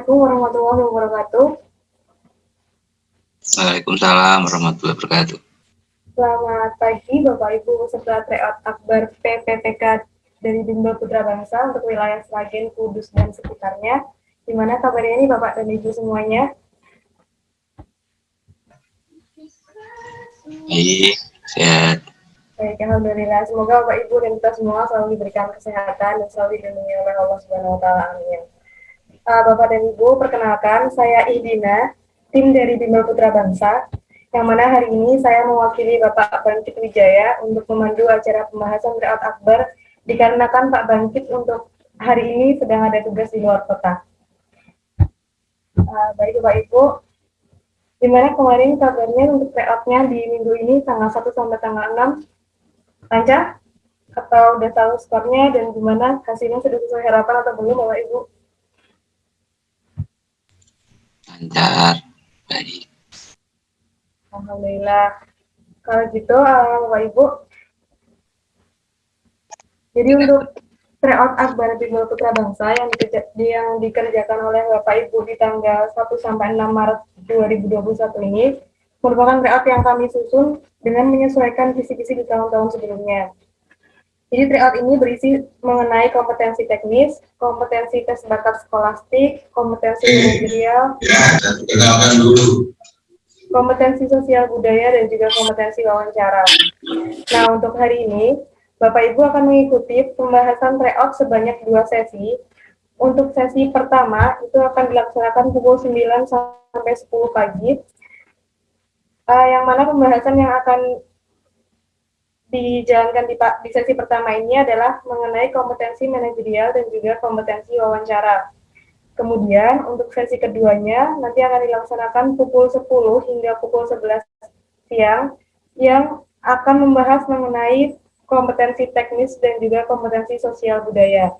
Assalamualaikum warahmatullahi wabarakatuh. Waalaikumsalam warahmatullahi wabarakatuh. Selamat pagi Bapak Ibu peserta tryout Akbar PPPK dari Bimbel Putra Bangsa untuk wilayah Sragen, Kudus, dan sekitarnya. Gimana kabarnya ini Bapak dan Ibu semuanya? Baik, sehat. Baik, alhamdulillah. Semoga Bapak Ibu dan kita semua selalu diberikan kesehatan dan selalu dilindungi oleh Allah Subhanahu wa taala. Amin. Bapak dan Ibu, perkenalkan saya Idina, tim dari Bimbel Putra Bangsa, yang mana hari ini saya mewakili Bapak Bangkit Wijaya untuk memandu acara pembahasan tryout Akbar dikarenakan Pak Bangkit untuk hari ini sedang ada tugas di luar kota. Baik Bapak Ibu, gimana kemarin kabarnya untuk tryoutnya di minggu ini tanggal 1 sampai tanggal 6? Lancar? Atau udah tahu skornya dan gimana hasilnya sudah sesuai harapan atau belum Bapak Ibu? Lancar, baik. Alhamdulillah. Kalau gitu, Bapak Ibu, jadi untuk tryout Akbar Bimbel Putra Bangsa yang dikerjakan oleh Bapak Ibu di tanggal 1 sampai 6 Maret 2021 ini merupakan tryout yang kami susun dengan menyesuaikan kisi-kisi di tahun-tahun sebelumnya. Jadi tryout ini berisi mengenai kompetensi teknis, kompetensi tes bakat skolastik, kompetensi manajerial, kompetensi sosial budaya, dan juga kompetensi wawancara. Nah, untuk hari ini, Bapak Ibu akan mengikuti pembahasan tryout sebanyak 2 sesi. Untuk sesi pertama, itu akan dilaksanakan pukul 9 sampai 10 pagi, yang mana pembahasan yang akan dijalankan di sesi pertama ini adalah mengenai kompetensi manajerial dan juga kompetensi wawancara. Kemudian untuk sesi keduanya nanti akan dilaksanakan pukul 10 hingga pukul 11 siang yang akan membahas mengenai kompetensi teknis dan juga kompetensi sosial budaya.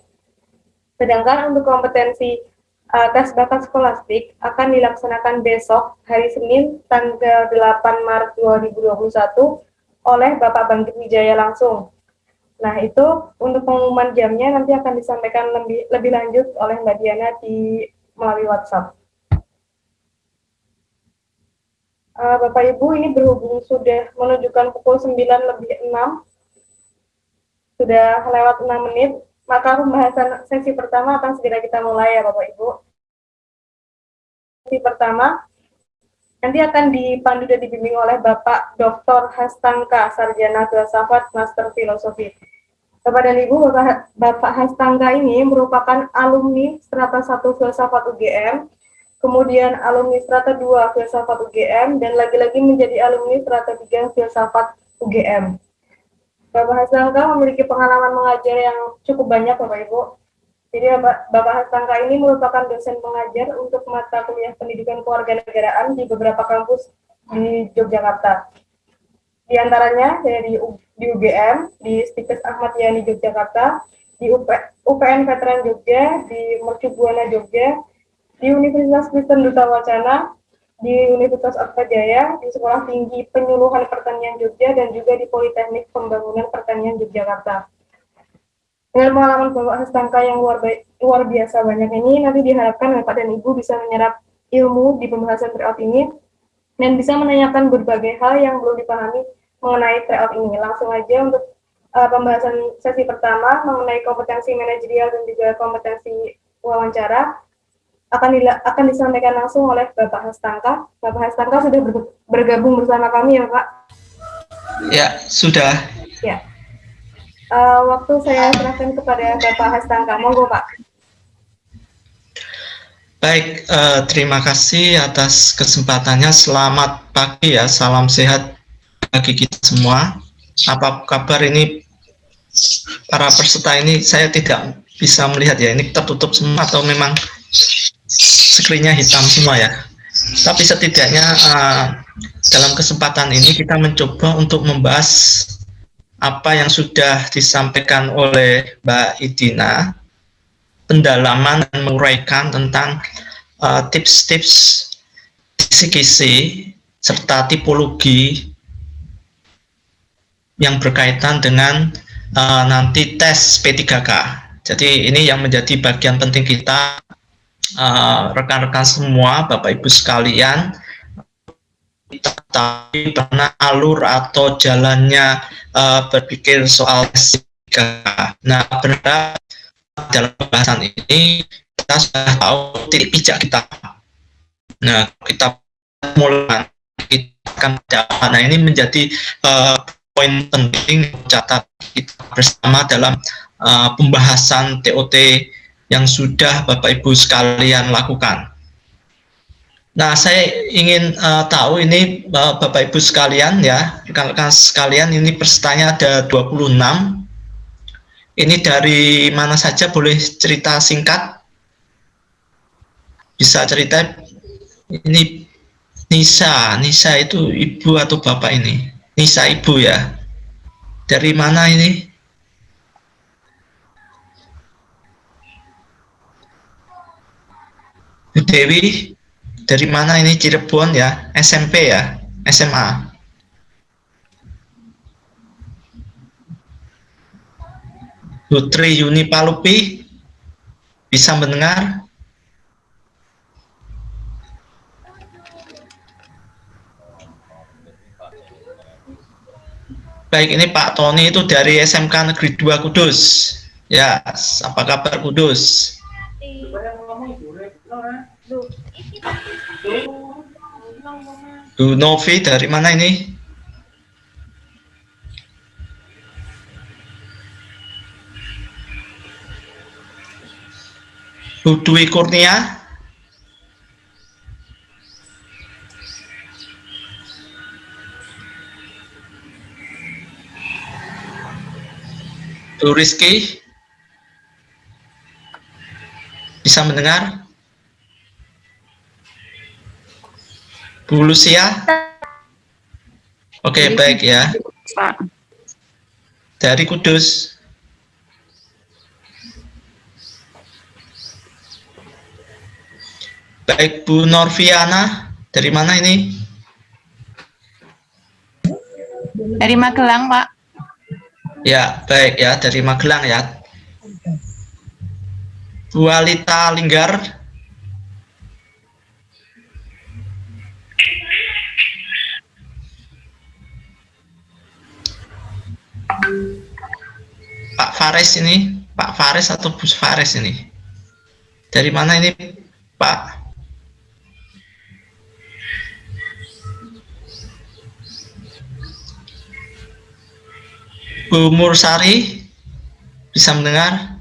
Sedangkan untuk kompetensi tes bakat skolastik akan dilaksanakan besok hari Senin tanggal 8 Maret 2021 oleh Bapak Bangkit Wijaya langsung. Nah, itu untuk pengumuman jamnya nanti akan disampaikan lebih lanjut oleh Mbak Diana melalui WhatsApp. Bapak Ibu, ini berhubung sudah menunjukkan pukul 9:06, sudah lewat 6 menit, maka pembahasan sesi pertama akan segera kita mulai ya Bapak Ibu. Sesi pertama nanti akan dipandu dan dibimbing oleh Bapak Dr. Hastangka, Sarjana Filsafat, Master Filosofi. Bapak dan Ibu, Bapak Hastangka ini merupakan alumni Strata 1 Filsafat UGM, kemudian alumni Strata 2 Filsafat UGM, dan lagi-lagi menjadi alumni Strata 3 Filsafat UGM. Bapak Hastangka memiliki pengalaman mengajar yang cukup banyak, Bapak Ibu. Jadi Bapak Hastangka ini merupakan dosen pengajar untuk mata kuliah pendidikan kewarganegaraan di beberapa kampus di Yogyakarta. Di antaranya dari di UGM, di Stikes Ahmad Yani Yogyakarta, di UPN Veteran Jogja, di Mercu Buana Jogja, di Universitas Kristen Duta Wacana, di Universitas Atmajaya, di Sekolah Tinggi Penyuluhan Pertanian Jogja, dan juga di Politeknik Pembangunan Pertanian Yogyakarta. Dengan pengalaman Bapak Hastangka yang luar biasa banyak ini, nanti diharapkan Bapak dan Ibu bisa menyerap ilmu di pembahasan tryout ini dan bisa menanyakan berbagai hal yang belum dipahami mengenai tryout ini. Langsung aja untuk pembahasan sesi pertama mengenai kompetensi manajerial dan juga kompetensi wawancara akan disampaikan langsung oleh Bapak Hastangka. Bapak Hastangka sudah bergabung bersama kami ya Pak? Ya, sudah. Ya. Waktu saya serahkan kepada Bapak Hastangka. Monggo Pak. Baik, terima kasih atas kesempatannya. Selamat pagi ya, salam sehat bagi kita semua. Apa kabar ini para peserta ini? Saya tidak bisa melihat ya, ini tertutup semua atau memang screen-nya hitam semua ya. Tapi setidaknya dalam kesempatan ini kita mencoba untuk membahas apa yang sudah disampaikan oleh Mbak Idina, pendalaman dan menguraikan tentang tips-tips kisi-kisi serta tipologi yang berkaitan dengan nanti tes P3K. Jadi ini yang menjadi bagian penting kita rekan-rekan semua, Bapak Ibu sekalian, tapi karena alur atau jalannya berpikir soal S3. Nah, benar dalam pembahasan ini kita sudah tahu titik pijak kita. Nah, kita mulai kita akan dapat. Nah, ini menjadi poin penting catat kita bersama dalam pembahasan TOT yang sudah Bapak Ibu sekalian lakukan. Nah, saya ingin tahu ini Bapak Ibu sekalian ya, rekan-rekan sekalian, ini pesertanya ada 26. Ini dari mana saja, boleh cerita singkat? Bisa cerita, ini Nisa itu ibu atau bapak ini? Nisa ibu ya. Dari mana ini? Bu Dewi, dari mana ini? Cirebon ya, SMP ya, SMA. Putri Yuni Palupi, bisa mendengar? Baik, ini Pak Tony itu dari SMK Negeri 2 Kudus. Ya, apa kabar Kudus? Bu Novi dari mana ini? Bu Dwi Kurnia? Bu Rizky? Bisa mendengar? Bu Lucia? Oke, baik ya. Dari Kudus. Baik, Bu Norviana, dari mana ini? Dari Magelang, Pak. Ya, baik ya, dari Magelang ya. Bu Alita Linggar. Pak Fares ini, Pak Fares atau Bu Fares ini? Dari mana ini, Pak? Bu Mursari, bisa mendengar?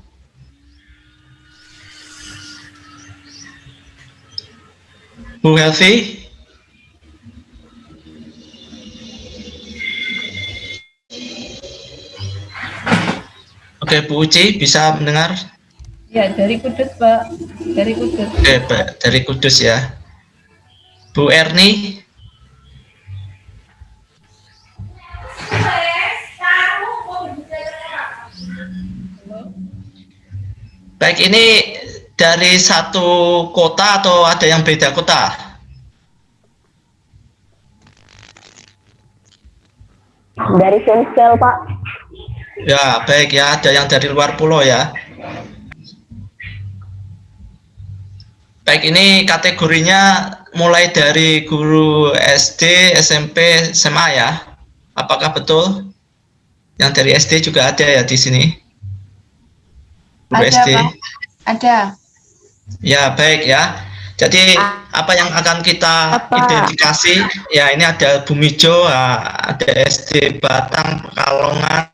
Bu Helvi? Oke, Bu Uci, bisa mendengar? Ya, dari Kudus, Pak. Dari Kudus. Oke, dari Kudus ya. Bu Erni? Baik, ini dari satu kota atau ada yang beda kota? Dari Sumsel, Pak. Ya, baik ya, ada yang dari luar pulau ya. Baik, ini kategorinya mulai dari guru SD, SMP, SMA ya. Apakah betul? Yang dari SD juga ada ya di sini? Guru Ada, SD. Pak. Ada. Ya, baik ya. Jadi apa yang akan kita identifikasi? Ya, ini ada Bumijo, ada SD Batang, Pekalongan.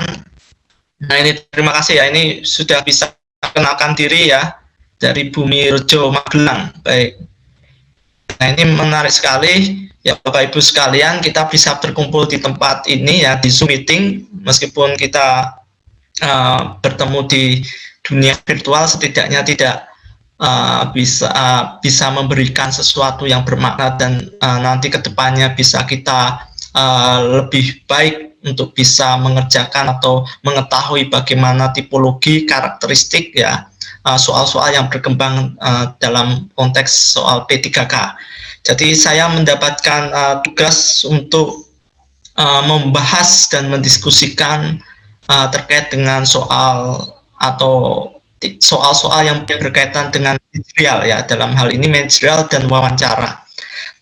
Nah, ini terima kasih ya. Ini sudah bisa kenalkan diri ya dari Bumi Rejo Magelang. Baik. Nah, ini menarik sekali ya Bapak Ibu sekalian, kita bisa berkumpul di tempat ini ya di Zoom meeting, meskipun kita bertemu di dunia virtual, setidaknya tidak bisa memberikan sesuatu yang bermakna dan nanti kedepannya bisa kita lebih baik untuk bisa mengerjakan atau mengetahui bagaimana tipologi karakteristik ya soal-soal yang berkembang dalam konteks soal P3K. Jadi saya mendapatkan tugas untuk membahas dan mendiskusikan terkait dengan soal atau soal-soal yang berkaitan dengan manajerial ya, dalam hal ini manajerial dan wawancara.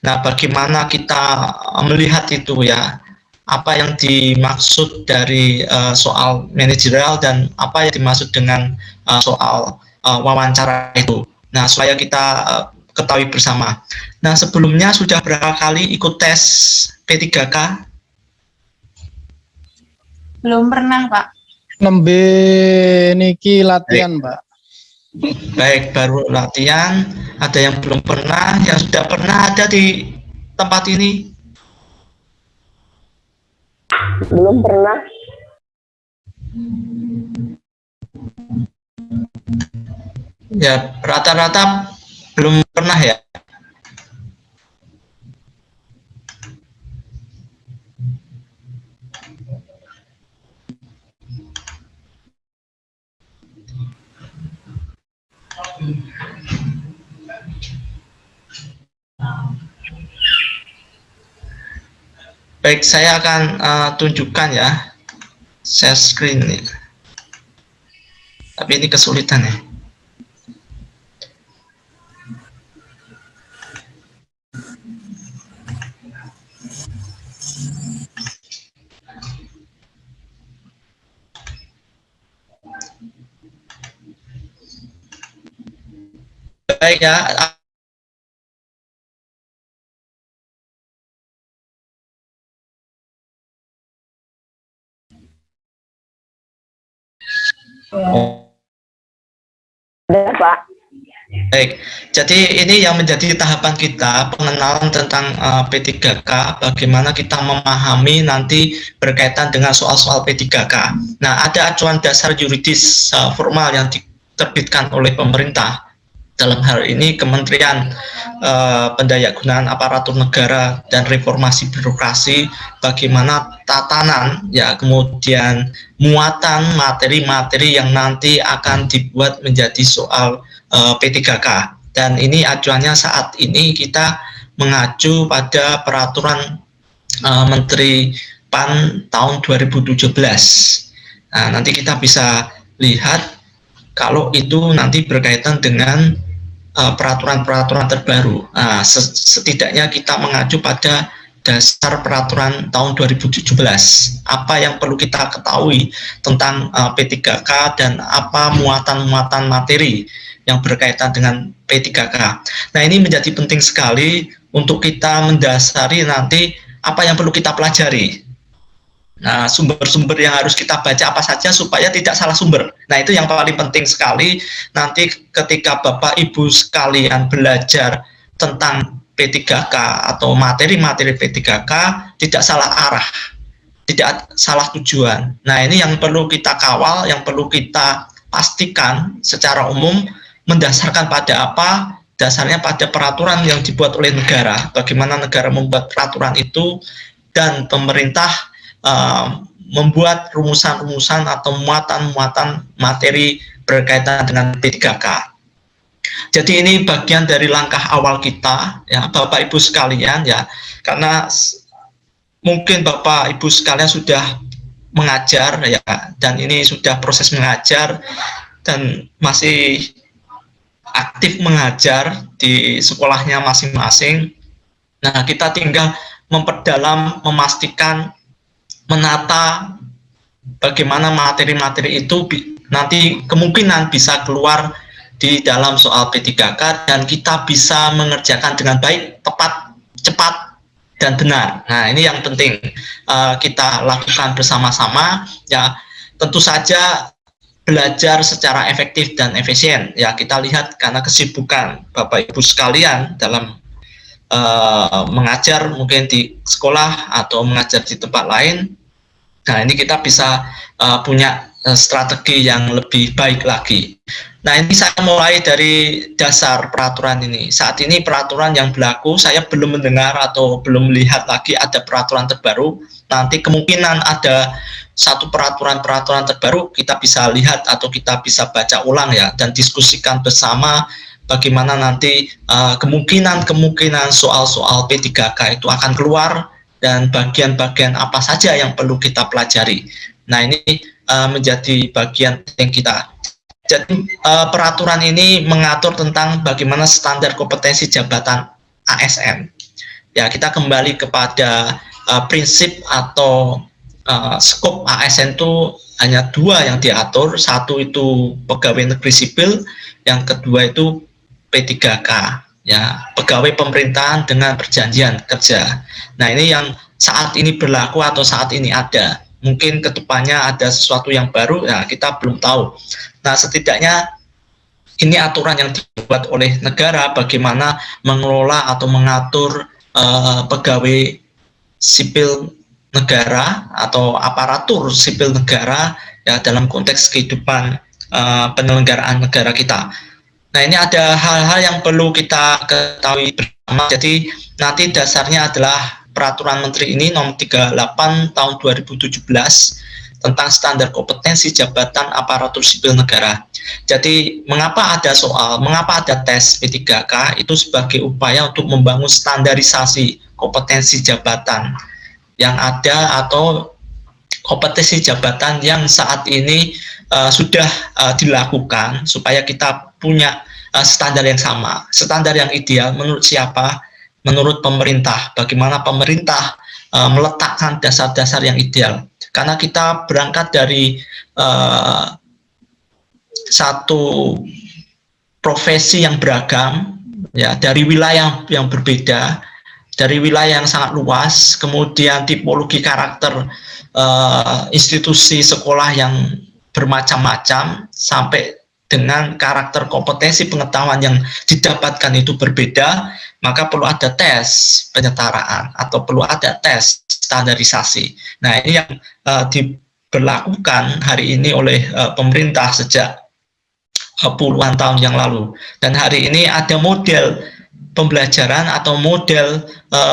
Nah, bagaimana kita melihat itu ya, apa yang dimaksud dari soal manajerial dan apa yang dimaksud dengan soal wawancara itu. Nah, supaya kita ketahui bersama. Nah, sebelumnya sudah berapa kali ikut tes P3K? Belum pernah, Pak. Nembe niki latihan, Pak. Baik, baru latihan. Ada yang belum pernah, yang sudah pernah ada di tempat ini? Belum pernah. Ya, rata-rata belum pernah ya. Baik, saya akan tunjukkan ya share screen ini. Tapi ini kesulitan ya. Baik ya. Ada, Pak. Baik, jadi ini yang menjadi tahapan kita, pengenalan tentang P3K, bagaimana kita memahami nanti berkaitan dengan soal-soal P3K. Nah, ada acuan dasar yuridis formal yang diterbitkan oleh pemerintah. Dalam hal ini Kementerian Pendayagunaan Aparatur Negara dan Reformasi Birokrasi, bagaimana tatanan ya, kemudian muatan materi-materi yang nanti akan dibuat menjadi soal P3K. Dan ini acuannya saat ini kita mengacu pada peraturan Menteri PAN tahun 2017. Nah, nanti kita bisa lihat kalau itu nanti berkaitan dengan peraturan-peraturan terbaru. Nah, setidaknya kita mengacu pada dasar peraturan tahun 2017. Apa yang perlu kita ketahui tentang P3K dan apa muatan-muatan materi yang berkaitan dengan P3K. Nah, ini menjadi penting sekali untuk kita mendasari nanti apa yang perlu kita pelajari. Nah, sumber-sumber yang harus kita baca apa saja supaya tidak salah sumber. Nah, itu yang paling penting sekali nanti ketika Bapak Ibu sekalian belajar tentang P3K atau materi-materi P3K, tidak salah arah, tidak salah tujuan. Nah, ini yang perlu kita kawal, yang perlu kita pastikan secara umum mendasarkan pada apa? Dasarnya pada peraturan yang dibuat oleh negara. Bagaimana negara membuat peraturan itu dan pemerintah membuat rumusan-rumusan atau muatan-muatan materi berkaitan dengan P3K. Jadi ini bagian dari langkah awal kita, ya Bapak Ibu sekalian ya, karena mungkin Bapak Ibu sekalian sudah mengajar ya, dan ini sudah proses mengajar dan masih aktif mengajar di sekolahnya masing-masing. Nah, kita tinggal memperdalam, memastikan, menata bagaimana materi-materi itu nanti kemungkinan bisa keluar di dalam soal P3K dan kita bisa mengerjakan dengan baik, tepat, cepat, dan benar. Nah, ini yang penting kita lakukan bersama-sama ya. Tentu saja belajar secara efektif dan efisien ya. Kita lihat karena kesibukan Bapak Ibu sekalian dalam mengajar mungkin di sekolah atau mengajar di tempat lain. Nah, ini kita bisa punya strategi yang lebih baik lagi. Nah, ini saya mulai dari dasar peraturan ini. Saat ini peraturan yang berlaku, saya belum mendengar atau belum melihat lagi ada peraturan terbaru. Nanti kemungkinan ada satu peraturan-peraturan terbaru, kita bisa lihat atau kita bisa baca ulang ya, dan diskusikan bersama bagaimana nanti kemungkinan soal-soal P3K itu akan keluar dan bagian-bagian apa saja yang perlu kita pelajari. Nah, ini menjadi bagian penting kita. Jadi peraturan ini mengatur tentang bagaimana standar kompetensi jabatan ASN. Ya, kita kembali kepada prinsip atau skop ASN itu hanya dua yang diatur. Satu itu pegawai negeri sipil, yang kedua itu P3K, ya, pegawai pemerintahan dengan perjanjian kerja. Nah, ini yang saat ini berlaku atau saat ini ada. Mungkin kedepannya ada sesuatu yang baru, ya kita belum tahu. Nah, setidaknya ini aturan yang dibuat oleh negara bagaimana mengelola atau mengatur pegawai sipil negara atau aparatur sipil negara, ya, dalam konteks kehidupan penyelenggaraan negara kita. Nah, ini ada hal-hal yang perlu kita ketahui bersama. Jadi nanti dasarnya adalah Peraturan Menteri ini nomor 38 tahun 2017 tentang standar kompetensi jabatan aparatur sipil negara. Jadi mengapa ada tes P3K itu sebagai upaya untuk membangun standarisasi kompetensi jabatan yang ada atau kompetensi jabatan yang saat ini sudah dilakukan supaya kita punya standar yang sama, standar yang ideal menurut siapa? Menurut pemerintah. Bagaimana pemerintah meletakkan dasar-dasar yang ideal? Karena kita berangkat dari satu profesi yang beragam, ya, dari wilayah yang berbeda, dari wilayah yang sangat luas, kemudian tipologi karakter institusi sekolah yang bermacam-macam, sampai dengan karakter kompetensi pengetahuan yang didapatkan itu berbeda, maka perlu ada tes penyetaraan atau perlu ada tes standarisasi. Nah, ini yang diberlakukan hari ini oleh pemerintah sejak puluhan tahun yang lalu. Dan hari ini ada model pembelajaran atau model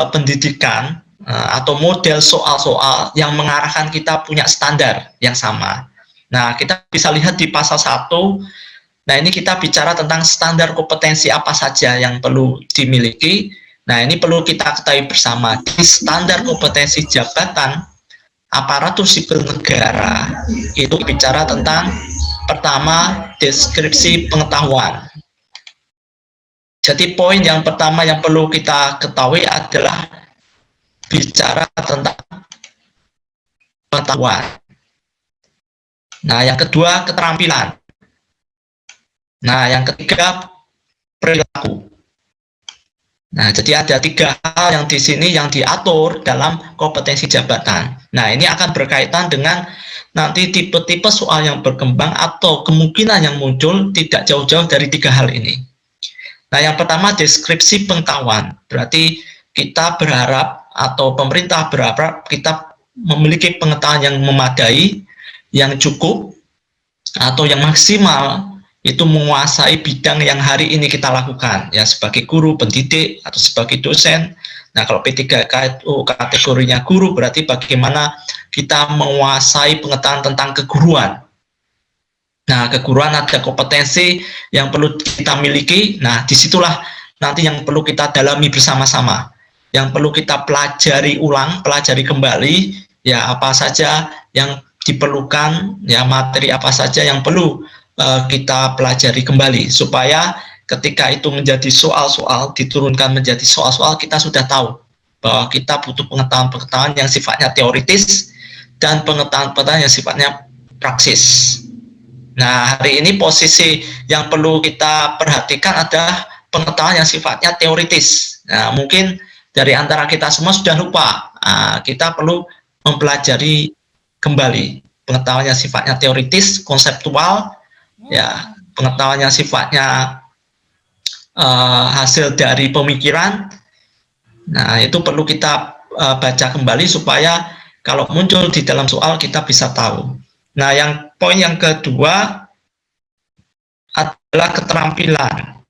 pendidikan atau model soal-soal yang mengarahkan kita punya standar yang sama. Nah, kita bisa lihat di pasal 1. Nah, ini kita bicara tentang standar kompetensi apa saja yang perlu dimiliki. Nah, ini perlu kita ketahui bersama. Di standar kompetensi jabatan aparatur sipil negara itu bicara tentang pertama deskripsi pengetahuan. Jadi poin yang pertama yang perlu kita ketahui adalah bicara tentang pengetahuan. Nah, yang kedua keterampilan. Nah, yang ketiga perilaku. Nah, jadi ada 3 hal yang di sini yang diatur dalam kompetensi jabatan. Nah, ini akan berkaitan dengan nanti tipe-tipe soal yang berkembang atau kemungkinan yang muncul tidak jauh-jauh dari 3 hal ini. Nah, yang pertama deskripsi pengetahuan. Berarti kita berharap atau pemerintah berharap kita memiliki pengetahuan yang memadai, yang cukup, atau yang maksimal, itu menguasai bidang yang hari ini kita lakukan, ya, sebagai guru, pendidik, atau sebagai dosen. Nah, kalau P3K itu kategorinya guru, berarti bagaimana kita menguasai pengetahuan tentang keguruan. Nah, keguruan ada kompetensi yang perlu kita miliki. Nah, disitulah nanti yang perlu kita dalami bersama-sama, yang perlu kita pelajari ulang, pelajari kembali, ya, apa saja yang diperlukan, ya, materi apa saja yang perlu kita pelajari kembali, supaya ketika itu menjadi soal-soal, diturunkan menjadi soal-soal, kita sudah tahu bahwa kita butuh pengetahuan-pengetahuan yang sifatnya teoritis dan pengetahuan-pengetahuan yang sifatnya praksis. Nah, hari ini posisi yang perlu kita perhatikan adalah pengetahuan yang sifatnya teoritis. Nah, mungkin dari antara kita semua sudah lupa. Kita perlu mempelajari kembali pengetahuan yang sifatnya teoritis, konseptual, ya, pengetahuan yang sifatnya hasil dari pemikiran. Nah, itu perlu kita baca kembali supaya kalau muncul di dalam soal kita bisa tahu. Nah, yang poin yang kedua adalah keterampilan.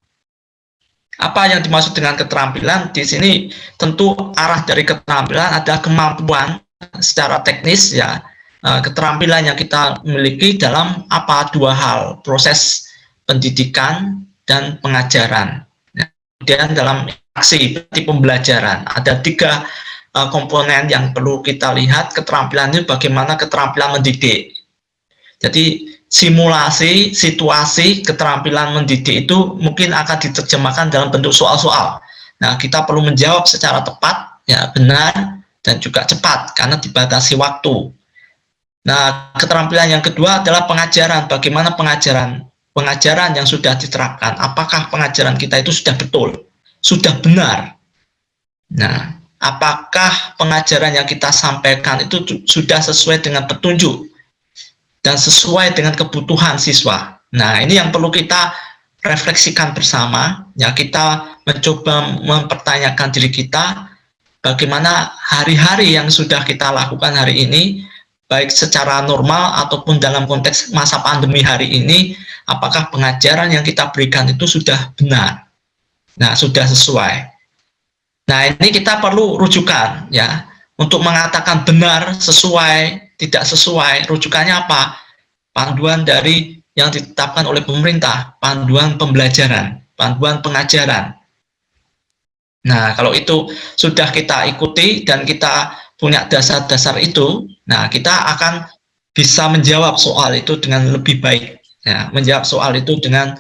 Apa yang dimaksud dengan keterampilan? Di sini tentu arah dari keterampilan adalah kemampuan secara teknis, ya, keterampilan yang kita miliki dalam apa 2 hal, proses pendidikan dan pengajaran. Kemudian dalam aksi pembelajaran ada 3 komponen yang perlu kita lihat keterampilan ini, bagaimana keterampilan mendidik. Jadi simulasi situasi keterampilan mendidik itu mungkin akan diterjemahkan dalam bentuk soal-soal. Nah, kita perlu menjawab secara tepat, ya benar, dan juga cepat karena dibatasi waktu. Nah, keterampilan yang kedua adalah pengajaran. Bagaimana pengajaran? Pengajaran yang sudah diterapkan. Apakah pengajaran kita itu sudah betul? Sudah benar? Nah, apakah pengajaran yang kita sampaikan itu sudah sesuai dengan petunjuk dan sesuai dengan kebutuhan siswa? Nah, ini yang perlu kita refleksikan bersama. Ya, kita mencoba mempertanyakan diri kita, bagaimana hari-hari yang sudah kita lakukan hari ini, baik secara normal ataupun dalam konteks masa pandemi hari ini, apakah pengajaran yang kita berikan itu sudah benar? Nah, sudah sesuai. Nah, ini kita perlu rujukan, ya, untuk mengatakan benar, sesuai, tidak sesuai. Rujukannya apa? Panduan dari yang ditetapkan oleh pemerintah, panduan pembelajaran, panduan pengajaran. Nah, kalau itu sudah kita ikuti dan kita punya dasar-dasar itu, nah kita akan bisa menjawab soal itu dengan lebih baik. Ya, menjawab soal itu dengan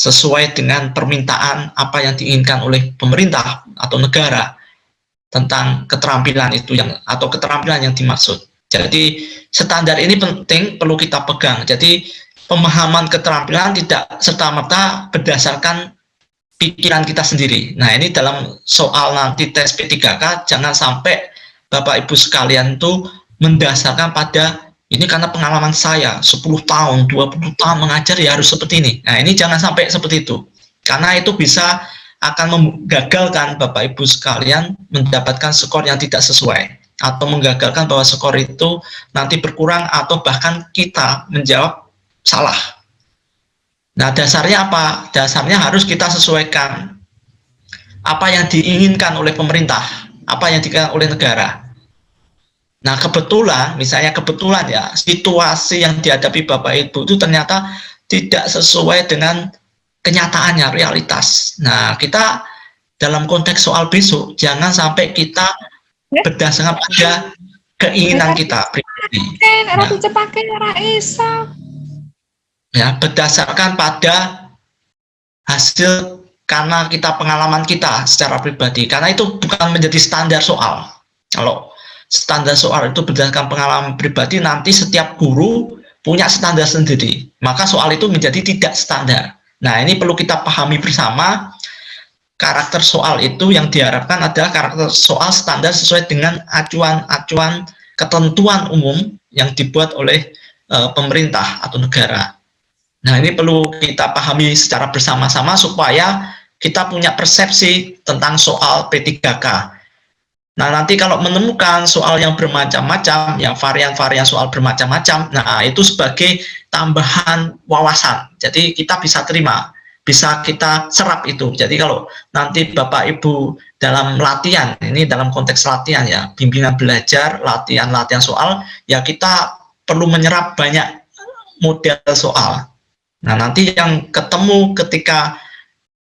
sesuai dengan permintaan apa yang diinginkan oleh pemerintah atau negara tentang keterampilan itu atau keterampilan yang dimaksud. Jadi standar ini penting, perlu kita pegang. Jadi pemahaman keterampilan tidak serta-merta berdasarkan pikiran kita sendiri. Nah, ini dalam soal nanti tes P3K, jangan sampai Bapak Ibu sekalian itu mendasarkan pada ini karena pengalaman saya 10 tahun, 20 tahun mengajar ya harus seperti ini. Nah, ini jangan sampai seperti itu. Karena itu bisa akan menggagalkan Bapak Ibu sekalian mendapatkan skor yang tidak sesuai, atau menggagalkan bahwa skor itu nanti berkurang atau bahkan kita menjawab salah. Nah, dasarnya apa? Dasarnya harus kita sesuaikan apa yang diinginkan oleh pemerintah, apa yang diinginkan oleh negara. Nah, misalnya kebetulan ya, situasi yang dihadapi Bapak Ibu itu ternyata tidak sesuai dengan kenyataannya, realitas. Nah, kita dalam konteks soal besok, jangan sampai kita berdasarkan pada keinginan kita pribadi. Ya, berdasarkan pada hasil karena kita pengalaman kita secara pribadi, karena itu bukan menjadi standar soal. Kalau standar soal itu berdasarkan pengalaman pribadi, nanti setiap guru punya standar sendiri, maka soal itu menjadi tidak standar. Nah, ini perlu kita pahami bersama. Karakter soal itu yang diharapkan adalah karakter soal standar sesuai dengan acuan-acuan ketentuan umum yang dibuat oleh pemerintah atau negara. Nah, ini perlu kita pahami secara bersama-sama supaya kita punya persepsi tentang soal P3K. Nah, nanti kalau menemukan soal yang bermacam-macam, ya varian-varian soal bermacam-macam, nah itu sebagai tambahan wawasan. Jadi kita bisa terima, bisa kita serap itu. Jadi kalau nanti Bapak Ibu dalam latihan, ini dalam konteks latihan ya, bimbingan belajar, latihan soal, ya kita perlu menyerap banyak model soal. Nah, nanti yang ketemu ketika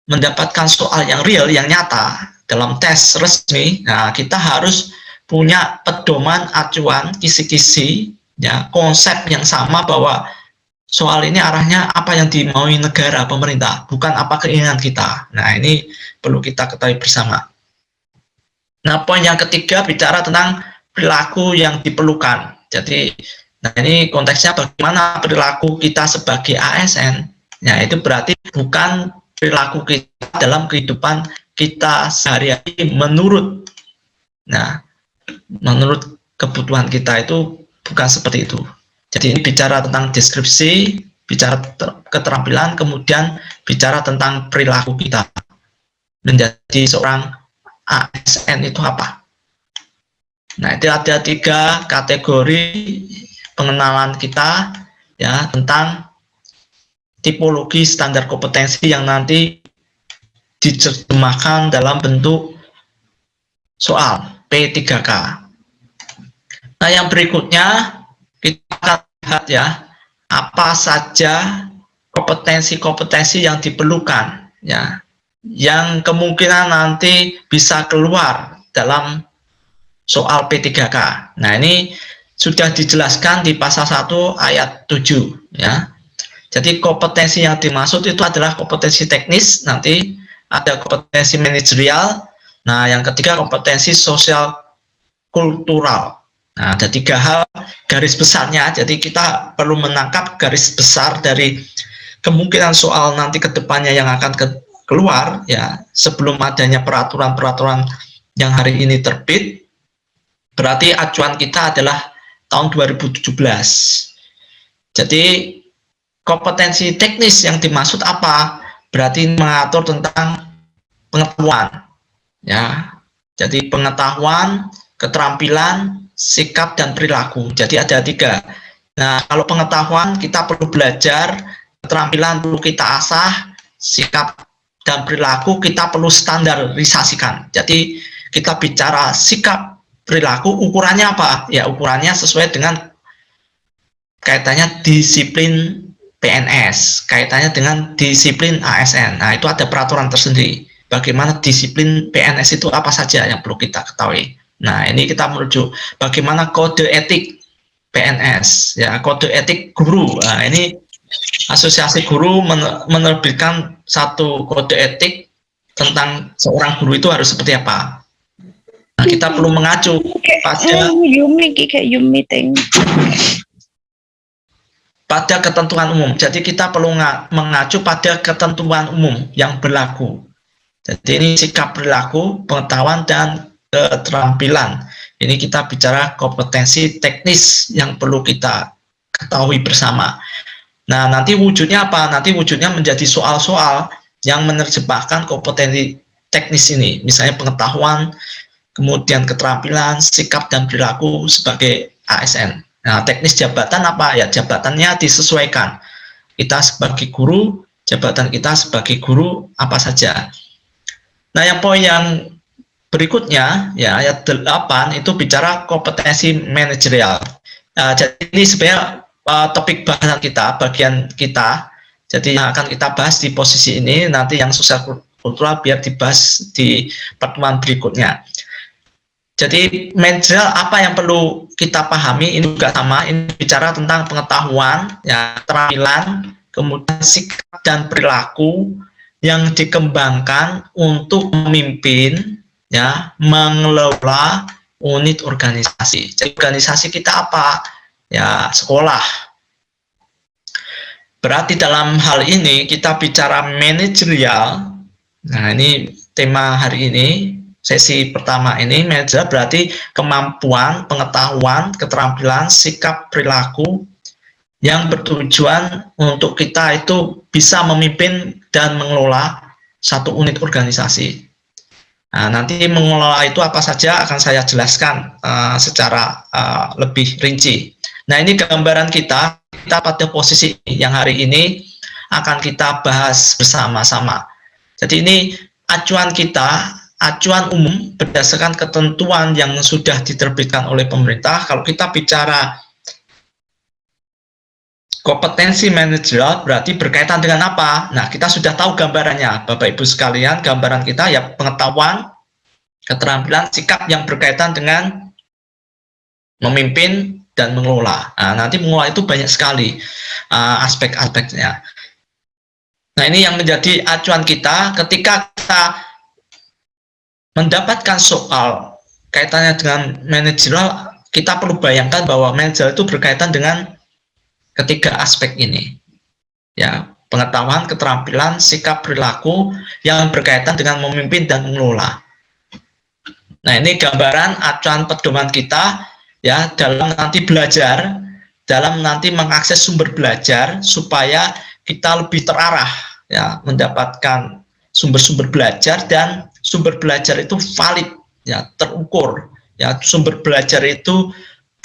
mendapatkan soal yang real, yang nyata dalam tes resmi, nah kita harus punya pedoman, acuan, kisi-kisi, ya konsep yang sama bahwa soal ini arahnya apa yang dimaui negara, pemerintah, bukan apa keinginan kita. Nah, ini perlu kita ketahui bersama. Nah, poin yang ketiga bicara tentang perilaku yang diperlukan. Jadi, nah ini konteksnya bagaimana perilaku kita sebagai ASN. Ya, itu berarti bukan perilaku kita dalam kehidupan kita sehari-hari menurut kebutuhan kita, itu bukan seperti itu. Jadi ini bicara tentang deskripsi, bicara keterampilan, kemudian bicara tentang perilaku kita. Menjadi seorang ASN itu apa? Nah, itu ada 3 kategori pengenalan kita ya tentang tipologi standar kompetensi yang nanti diterjemahkan dalam bentuk soal P3K. Nah, yang berikutnya kita akan lihat ya apa saja kompetensi-kompetensi yang diperlukan ya, yang kemungkinan nanti bisa keluar dalam soal P3K. Nah, ini sudah dijelaskan di pasal 1 ayat 7 ya. Jadi kompetensi yang dimaksud itu adalah kompetensi teknis, nanti ada kompetensi manajerial. Nah, yang ketiga kompetensi sosial kultural. Nah, ada 3 hal garis besarnya. Jadi kita perlu menangkap garis besar dari kemungkinan soal nanti ke depannya yang akan keluar ya, sebelum adanya peraturan-peraturan yang hari ini terbit. Berarti acuan kita adalah tahun 2017. Jadi kompetensi teknis yang dimaksud apa? Berarti mengatur tentang pengetahuan ya. Jadi pengetahuan, keterampilan, sikap dan perilaku. Jadi ada 3. Nah, kalau pengetahuan kita perlu belajar, keterampilan perlu kita asah, sikap dan perilaku kita perlu standarisasikan. Jadi kita bicara sikap, perilaku, ukurannya apa? Ya ukurannya sesuai dengan kaitannya disiplin PNS, kaitannya dengan disiplin ASN. Nah, itu ada peraturan tersendiri. Bagaimana disiplin PNS itu apa saja yang perlu kita ketahui. Nah, ini kita menuju bagaimana kode etik PNS, ya kode etik guru. Nah, ini asosiasi guru menerbitkan satu kode etik tentang seorang guru itu harus seperti apa. Nah, kita perlu mengacu pada ketentuan umum. Jadi kita perlu mengacu pada ketentuan umum yang berlaku. Jadi ini sikap, perilaku, pengetahuan dan keterampilan. Ini kita bicara kompetensi teknis yang perlu kita ketahui bersama. Nah, nanti wujudnya apa? Nanti wujudnya menjadi soal-soal yang menerjemahkan kompetensi teknis ini. Misalnya pengetahuan, kemudian keterampilan, sikap dan perilaku sebagai ASN. Nah, teknis jabatan apa? Ya, jabatannya disesuaikan. Kita sebagai guru, jabatan kita sebagai guru apa saja. Nah, yang poin yang berikutnya, ya ayat 8 itu bicara kompetensi manajerial. Jadi ini sebenarnya topik bahasan kita, bagian kita. Jadi yang akan kita bahas di posisi ini, nanti yang sosial kultural biar dibahas di pertemuan berikutnya. Jadi manajerial apa yang perlu kita pahami, ini juga sama, ini bicara tentang pengetahuan, ya, keterampilan, kemudian sikap dan perilaku yang dikembangkan untuk memimpin, ya, mengelola unit organisasi. Jadi organisasi kita apa? Ya, sekolah. Berarti dalam hal ini kita bicara manajerial. Nah, ini tema hari ini, sesi pertama ini. Manajerial berarti kemampuan, pengetahuan, keterampilan, sikap, perilaku yang bertujuan untuk kita itu bisa memimpin dan mengelola satu unit organisasi. Nah, nanti mengelola itu apa saja akan saya jelaskan secara lebih rinci. Nah, ini gambaran kita pada posisi yang hari ini akan kita bahas bersama-sama. Jadi ini acuan kita, acuan umum berdasarkan ketentuan yang sudah diterbitkan oleh pemerintah. Kalau kita bicara kompetensi manajerial berarti berkaitan dengan apa? Nah, kita sudah tahu gambarannya, Bapak Ibu sekalian. Gambaran kita ya pengetahuan, keterampilan, sikap yang berkaitan dengan memimpin dan mengelola. Nah, nanti mengelola itu banyak sekali aspek-aspeknya. Nah, ini yang menjadi acuan kita ketika kita mendapatkan soal kaitannya dengan manajerial. Kita perlu bayangkan bahwa manajerial itu berkaitan dengan ketiga aspek ini, ya, pengetahuan, keterampilan, sikap, perilaku yang berkaitan dengan memimpin dan mengelola. Nah, ini gambaran acuan pedoman kita, ya, dalam nanti belajar, dalam nanti mengakses sumber belajar supaya kita lebih terarah, ya, mendapatkan sumber-sumber belajar dan sumber belajar itu valid, ya, terukur, ya, sumber belajar itu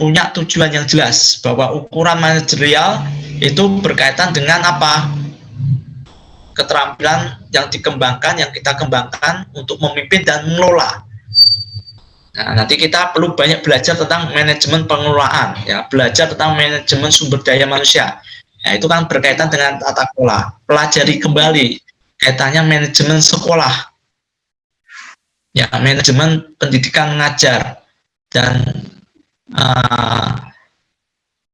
punya tujuan yang jelas bahwa ukuran manajerial itu berkaitan dengan apa? Keterampilan yang dikembangkan, yang kita kembangkan untuk memimpin dan mengelola. Nah, nanti kita perlu banyak belajar tentang manajemen pengelolaan, ya, belajar tentang manajemen sumber daya manusia. Nah, itu kan berkaitan dengan tata kelola. Pelajari kembali kaitannya manajemen sekolah, ya, manajemen pendidikan mengajar dan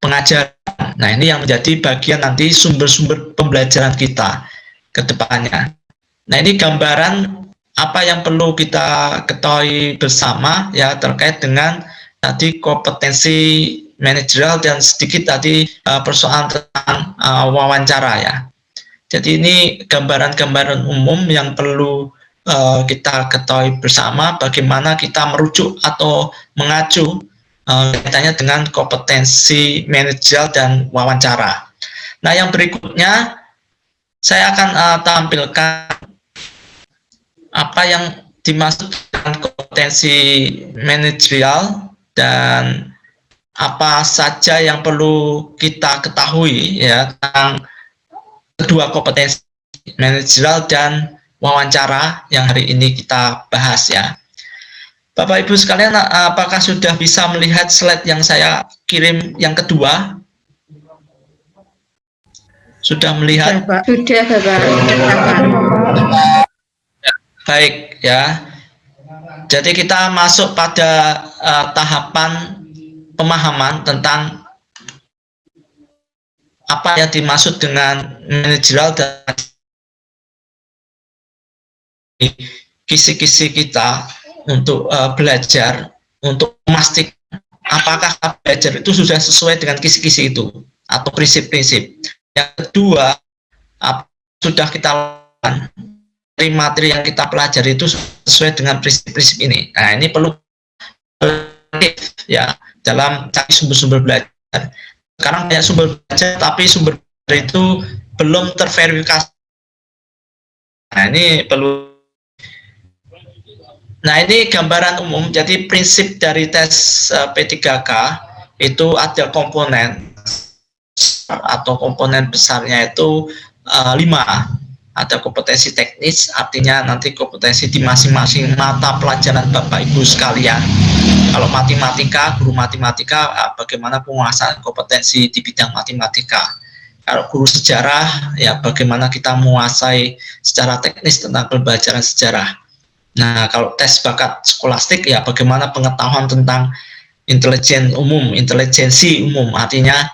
pengajaran. Nah, ini yang menjadi bagian nanti sumber-sumber pembelajaran kita ke depannya. Nah, ini gambaran apa yang perlu kita ketahui bersama ya terkait dengan tadi kompetensi manajerial dan sedikit tadi persoalan tentang wawancara ya. Jadi ini gambaran-gambaran umum yang perlu kita ketahui bersama bagaimana kita merujuk atau mengacu kaitannya dengan kompetensi manajerial dan wawancara. Nah, yang berikutnya saya akan tampilkan apa yang dimaksud dengan kompetensi manajerial dan apa saja yang perlu kita ketahui ya tentang kedua kompetensi manajerial dan wawancara yang hari ini kita bahas ya. Bapak Ibu sekalian, apakah sudah bisa melihat slide yang saya kirim yang kedua? Sudah melihat? Sudah, Bapak. Baik ya. Jadi kita masuk pada tahapan pemahaman tentang apa yang dimaksud dengan manajerial dan kisi-kisi kita untuk belajar, untuk memastikan apakah belajar itu sudah sesuai dengan kisi-kisi itu atau prinsip-prinsip. Yang kedua, sudah kita lakukan materi yang kita pelajari itu sesuai dengan prinsip-prinsip ini. Nah, ini perlu ya dalam cari sumber-sumber belajar. Sekarang banyak sumber belajar, tapi sumber belajar itu belum terverifikasi. Nah, ini perlu. Nah, ini gambaran umum. Jadi prinsip dari tes P3K itu ada komponen atau komponen besarnya itu 5. Ada kompetensi teknis, artinya nanti kompetensi di masing-masing mata pelajaran Bapak Ibu sekalian. Kalau matematika, guru matematika, bagaimana penguasaan kompetensi di bidang matematika. Kalau guru sejarah, ya bagaimana kita menguasai secara teknis tentang pembelajaran sejarah. Nah, kalau tes bakat skolastik, ya bagaimana pengetahuan tentang intelijensi umum, artinya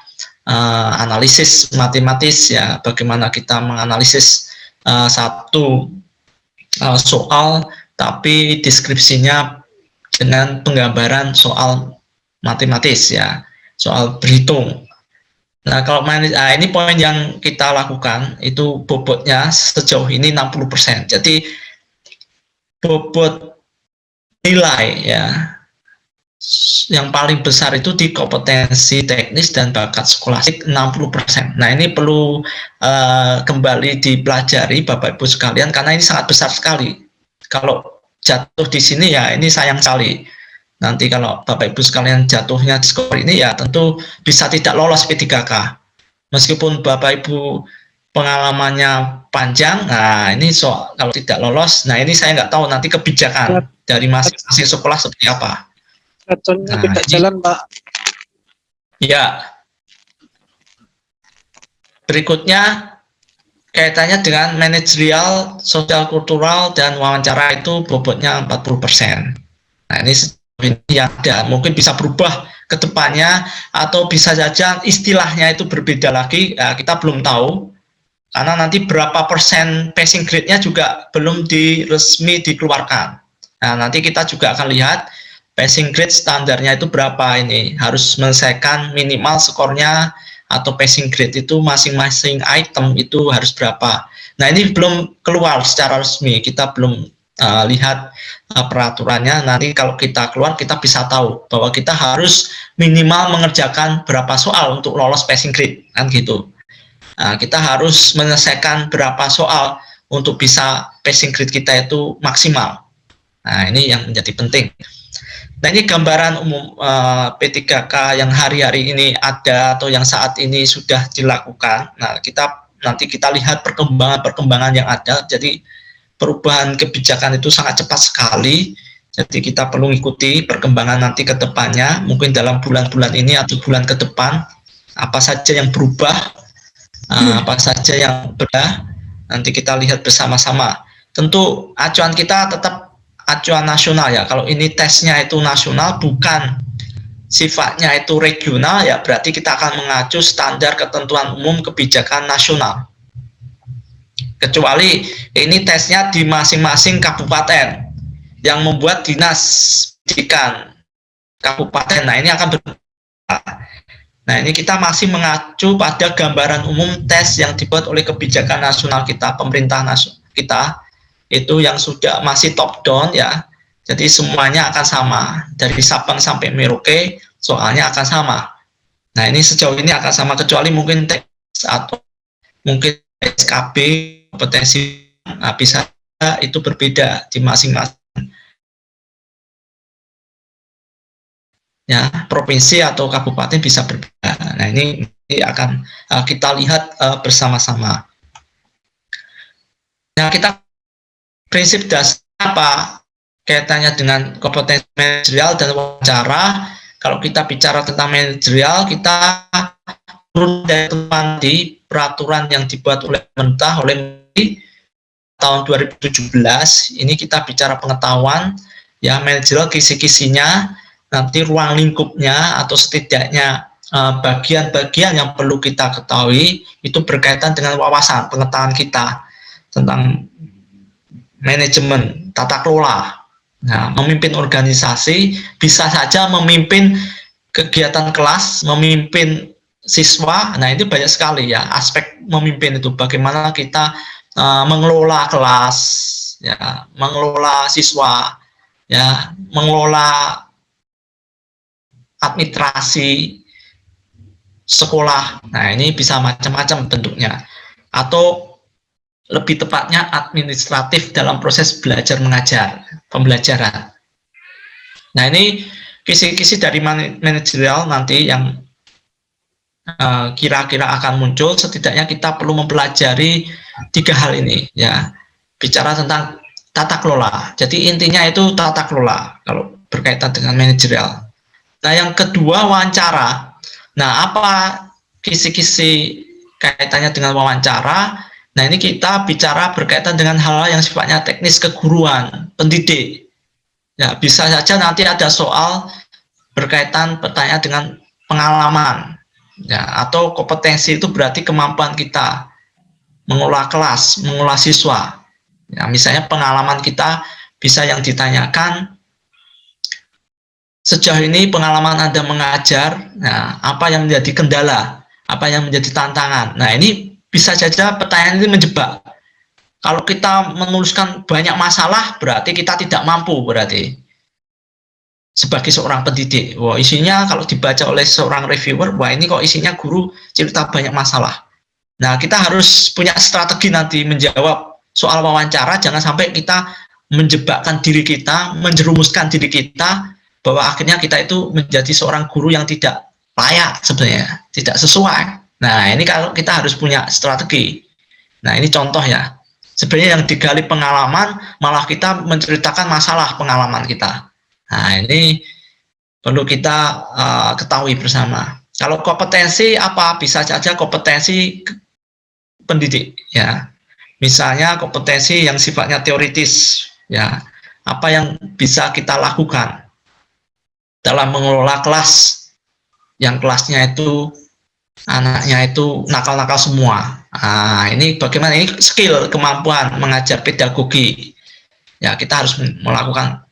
analisis matematis, ya bagaimana kita menganalisis satu soal tapi deskripsinya dengan penggambaran soal matematis ya, soal berhitung. Nah, kalau ini poin yang kita lakukan itu bobotnya sejauh ini 60%. Jadi bobot nilai ya yang paling besar itu di kompetensi teknis dan bakat skolastik 60%. Nah, ini perlu kembali dipelajari Bapak Ibu sekalian karena ini sangat besar sekali. Kalau jatuh di sini ya ini sayang sekali. Nanti kalau Bapak Ibu sekalian jatuhnya di skor ini ya tentu bisa tidak lolos P3K. Meskipun Bapak Ibu pengalamannya panjang, nah ini soal kalau tidak lolos, nah ini saya nggak tahu nanti kebijakan dari masing-masing sekolah seperti apa. Racunnya tidak jalan, Pak. Ya. Berikutnya kaitannya dengan manajerial, sosial kultural dan wawancara itu bobotnya 40%. Nah, ini yang ada, mungkin bisa berubah ke depannya atau bisa saja istilahnya itu berbeda lagi, ya, kita belum tahu. Karena nanti berapa persen passing grade-nya juga belum resmi dikeluarkan. Nah, nanti kita juga akan lihat passing grade standarnya itu berapa ini, harus menyelesaikan minimal skornya atau passing grade itu masing-masing item itu harus berapa. Nah, ini belum keluar secara resmi, kita belum lihat peraturannya. Nanti kalau kita keluar kita bisa tahu bahwa kita harus minimal mengerjakan berapa soal untuk lolos passing grade, kan gitu. Nah, kita harus menyelesaikan berapa soal untuk bisa passing grade kita itu maksimal. Nah, ini yang menjadi penting. Nah, ini gambaran umum P3K yang hari-hari ini ada atau yang saat ini sudah dilakukan. Nah, nanti kita lihat perkembangan yang ada. Jadi perubahan kebijakan itu sangat cepat sekali. Jadi kita perlu mengikuti perkembangan nanti ke depannya. Mungkin dalam bulan-bulan ini atau bulan ke depan apa saja yang berubah, apa saja yang berubah. Nanti kita lihat bersama-sama. Tentu acuan kita tetap acuan nasional ya. Kalau ini tesnya itu nasional, bukan sifatnya itu regional, ya berarti kita akan mengacu standar ketentuan umum kebijakan nasional. Kecuali ini tesnya di masing-masing kabupaten yang membuat dinas pendidikan kabupaten. Nah, ini akan berbeda. Nah, ini kita masih mengacu pada gambaran umum tes yang dibuat oleh kebijakan nasional kita, pemerintah nasional kita, itu yang sudah masih top down ya. Jadi semuanya akan sama, dari Sabang sampai Merauke soalnya akan sama. Nah, ini sejauh ini akan sama, kecuali mungkin tes atau mungkin SKB kompetensi, nah, bisa itu berbeda di masing-masing ya, provinsi atau kabupaten bisa berbeda. Nah, ini akan kita lihat bersama-sama. Nah, kita prinsip dasar apa kaitannya dengan kompetensi manajerial dan wawancara. Kalau kita bicara tentang manajerial, kita turun dari teman di peraturan yang dibuat oleh pemerintah oleh tahun 2017. Ini kita bicara pengetahuan ya, manajerial kisi-kisinya, nanti ruang lingkupnya atau setidaknya bagian-bagian yang perlu kita ketahui itu berkaitan dengan wawasan pengetahuan kita tentang manajemen tata kelola. Nah, memimpin organisasi, bisa saja memimpin kegiatan kelas, memimpin siswa. Nah, itu banyak sekali ya aspek memimpin itu, bagaimana kita mengelola kelas ya, mengelola siswa ya, mengelola administrasi sekolah. Nah, ini bisa macam-macam bentuknya, atau lebih tepatnya administratif dalam proses belajar mengajar, pembelajaran. Nah, ini kisi-kisi dari manajerial nanti yang kira-kira akan muncul. Setidaknya kita perlu mempelajari 3 hal ini ya, bicara tentang tata kelola. Jadi intinya itu tata kelola kalau berkaitan dengan manajerial. Nah, yang kedua wawancara. Nah, apa kisi-kisi kaitannya dengan wawancara? Nah, ini kita bicara berkaitan dengan hal-hal yang sifatnya teknis keguruan, pendidik. Ya, bisa saja nanti ada soal berkaitan pertanyaan dengan pengalaman. Ya, atau kompetensi itu berarti kemampuan kita mengelola kelas, mengelola siswa. Ya, misalnya pengalaman kita bisa yang ditanyakan, sejauh ini pengalaman Anda mengajar, nah, apa yang menjadi kendala, apa yang menjadi tantangan. Nah, ini bisa saja pertanyaan ini menjebak. Kalau kita menuliskan banyak masalah, berarti kita tidak mampu berarti. Sebagai seorang pendidik, wah isinya kalau dibaca oleh seorang reviewer, wah ini kok isinya guru cerita banyak masalah. Nah, kita harus punya strategi nanti menjawab soal wawancara, jangan sampai kita menjebakkan diri kita, menjerumuskan diri kita, bahwa akhirnya kita itu menjadi seorang guru yang tidak layak sebenarnya, tidak sesuai. Nah, ini kalau kita harus punya strategi. Nah, ini contoh ya. Sebenarnya yang digali pengalaman, malah kita menceritakan masalah pengalaman kita. Nah, ini perlu kita ketahui bersama. Kalau kompetensi apa? Bisa saja kompetensi pendidik ya. Misalnya kompetensi yang sifatnya teoritis ya. Apa yang bisa kita lakukan dalam mengelola kelas, yang kelasnya itu anaknya itu nakal-nakal semua. Nah, ini bagaimana, ini skill, kemampuan mengajar pedagogi. Ya, kita harus melakukan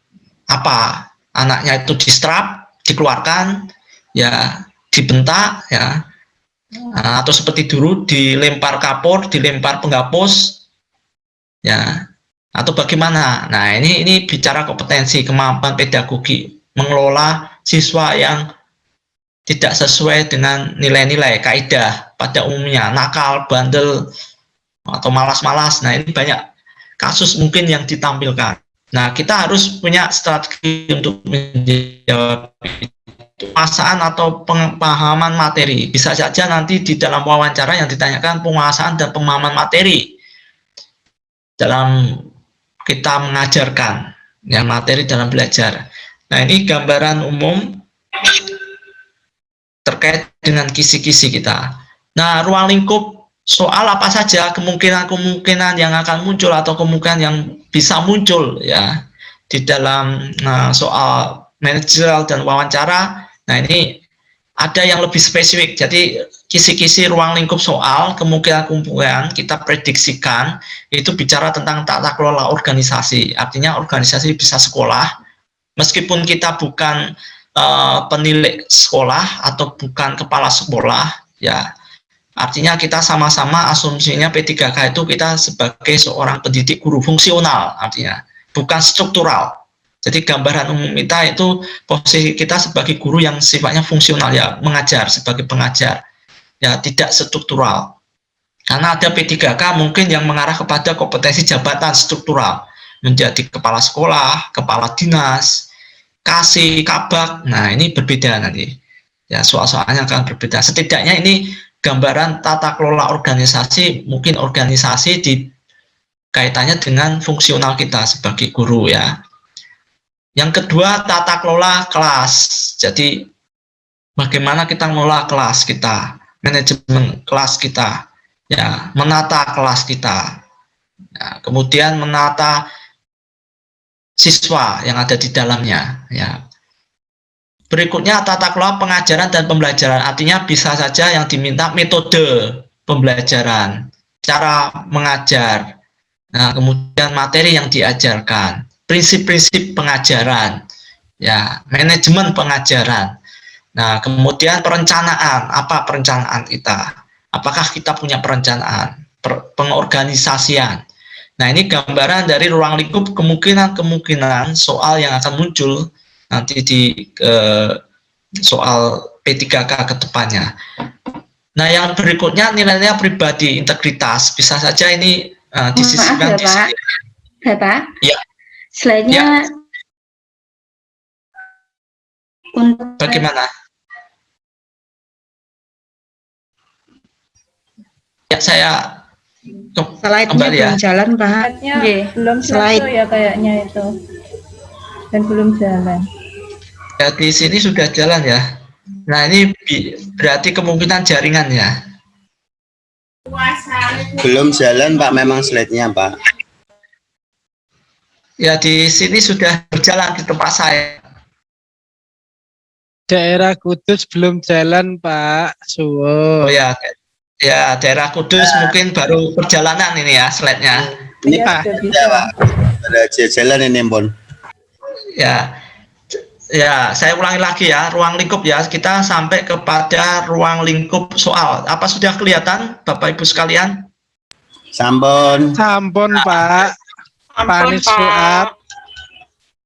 apa? Anaknya itu distrap, dikeluarkan, ya, dibentak, ya. Nah, atau seperti dulu dilempar kapur, dilempar penghapus, ya. Atau bagaimana? Nah, ini bicara kompetensi, kemampuan pedagogi, mengelola siswa yang tidak sesuai dengan nilai-nilai kaidah pada umumnya, nakal, bandel, atau malas-malas. Nah, ini banyak kasus mungkin yang ditampilkan. Nah, kita harus punya strategi untuk menjawab penguasaan atau pemahaman materi. Bisa saja nanti di dalam wawancara yang ditanyakan penguasaan dan pemahaman materi dalam kita mengajarkan, ya, materi dalam belajar. Nah, ini gambaran umum terkait dengan kisi-kisi kita. Nah, ruang lingkup soal apa saja kemungkinan-kemungkinan yang akan muncul atau kemungkinan yang bisa muncul ya di dalam soal manajerial dan wawancara. Nah, ini ada yang lebih spesifik. Jadi kisi-kisi ruang lingkup soal, kemungkinan kita prediksikan itu bicara tentang tata kelola organisasi. Artinya organisasi bisa sekolah, meskipun kita bukan penilik sekolah atau bukan kepala sekolah, ya artinya kita sama-sama asumsinya P3K itu kita sebagai seorang pendidik guru fungsional, artinya bukan struktural. Jadi gambaran umum kita itu posisi kita sebagai guru yang sifatnya fungsional, ya mengajar sebagai pengajar, ya tidak struktural. Karena ada P3K mungkin yang mengarah kepada kompetensi jabatan struktural, menjadi kepala sekolah, kepala dinas, kasih, kabak. Nah, ini berbeda nanti. Ya, soal-soalnya akan berbeda. Setidaknya ini gambaran tata kelola organisasi, mungkin organisasi di kaitannya dengan fungsional kita sebagai guru, ya. Yang kedua, tata kelola kelas. Jadi, bagaimana kita mengelola kelas kita, manajemen kelas kita, ya, menata kelas kita, ya, kemudian menata siswa yang ada di dalamnya, ya. Berikutnya, tata kelola pengajaran dan pembelajaran. Artinya bisa saja yang diminta metode pembelajaran, cara mengajar, nah, kemudian materi yang diajarkan, prinsip-prinsip pengajaran, ya, manajemen pengajaran. Nah, kemudian perencanaan, apa perencanaan kita? Apakah kita punya perencanaan, pengorganisasian? Nah, ini gambaran dari ruang lingkup kemungkinan soal yang akan muncul nanti di soal P3K ke depannya. Nah, yang berikutnya nilainya pribadi, integritas. Bisa saja ini disisipkan di sini. Bapak? Ya. Slide-nya Ya. untuk Bagaimana? Ya, saya Slide-nya kembali ya. belum jalan, Pak. Slide-nya Nggih. belum Slide. selesai ya kayaknya itu. Dan belum jalan. Ya, di sini sudah jalan ya. Nah, ini berarti kemungkinan jaringan ya. Belum jalan, Pak, memang slide-nya, Pak. Ya, di sini sudah berjalan di tempat saya. Daerah Kudus belum jalan, Pak. Oh ya, ya daerah Kudus mungkin baru perjalanan ini ya slide-nya. Ini Ya, Pak, sudah bisa. ya, Pak. Ada jalan ini, Pon. Ya, saya ulangi lagi ya, ruang lingkup ya, kita sampai kepada ruang lingkup soal. Apa sudah kelihatan, Bapak Ibu sekalian? Sampun. Sampun, Pak. Panis Fuad.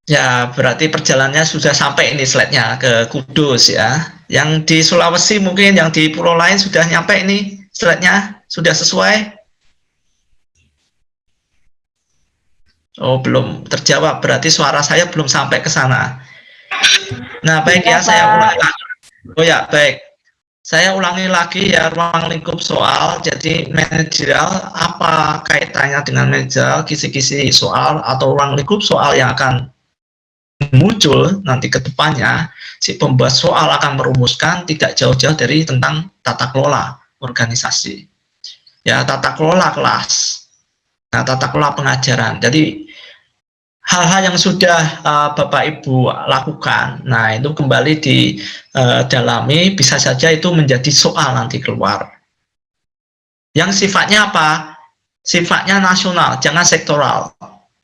Ya, berarti perjalanannya sudah sampai ini slide-nya ke Kudus ya. Yang di Sulawesi mungkin, yang di pulau lain sudah nyampe ini slide-nya, sudah sesuai? Oh, belum terjawab, berarti suara saya belum sampai ke sana. Nah, baik ya, saya ulangi lagi. Oh ya, baik. Saya ulangi lagi ya, ruang lingkup soal. Jadi manajerial, apa kaitannya dengan manajerial, kisi-kisi soal atau ruang lingkup soal yang akan muncul nanti ke depannya. Si pembuat soal akan merumuskan tidak jauh-jauh dari tentang tata kelola organisasi. Ya, tata kelola kelas. Nah, tata kelola pengajaran. Jadi hal-hal yang sudah Bapak Ibu lakukan, nah itu kembali didalami, bisa saja itu menjadi soal nanti keluar. Yang sifatnya apa? Sifatnya nasional, jangan sektoral.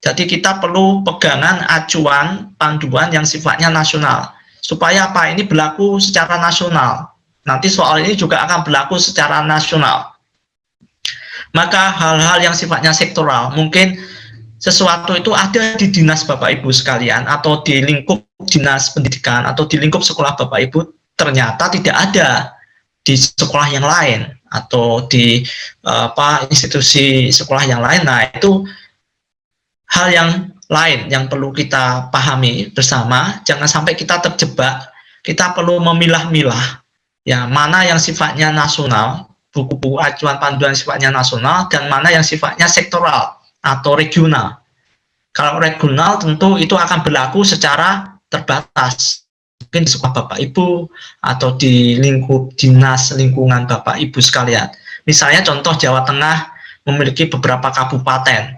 Jadi kita perlu pegangan acuan, panduan yang sifatnya nasional. Supaya apa? Ini berlaku secara nasional. Nanti soal ini juga akan berlaku secara nasional. Maka hal-hal yang sifatnya sektoral, mungkin sesuatu itu ada di dinas Bapak Ibu sekalian atau di lingkup dinas pendidikan atau di lingkup sekolah Bapak Ibu, ternyata tidak ada di sekolah yang lain atau di institusi sekolah yang lain. Nah, itu hal yang lain yang perlu kita pahami bersama. Jangan sampai kita terjebak. Kita perlu memilah-milah ya, mana yang sifatnya nasional, buku-buku acuan panduan sifatnya nasional, dan mana yang sifatnya sektoral atau regional. Kalau regional tentu itu akan berlaku secara terbatas. Mungkin di sekolah Bapak Ibu atau di lingkup dinas lingkungan Bapak Ibu sekalian. Misalnya contoh Jawa Tengah memiliki beberapa kabupaten.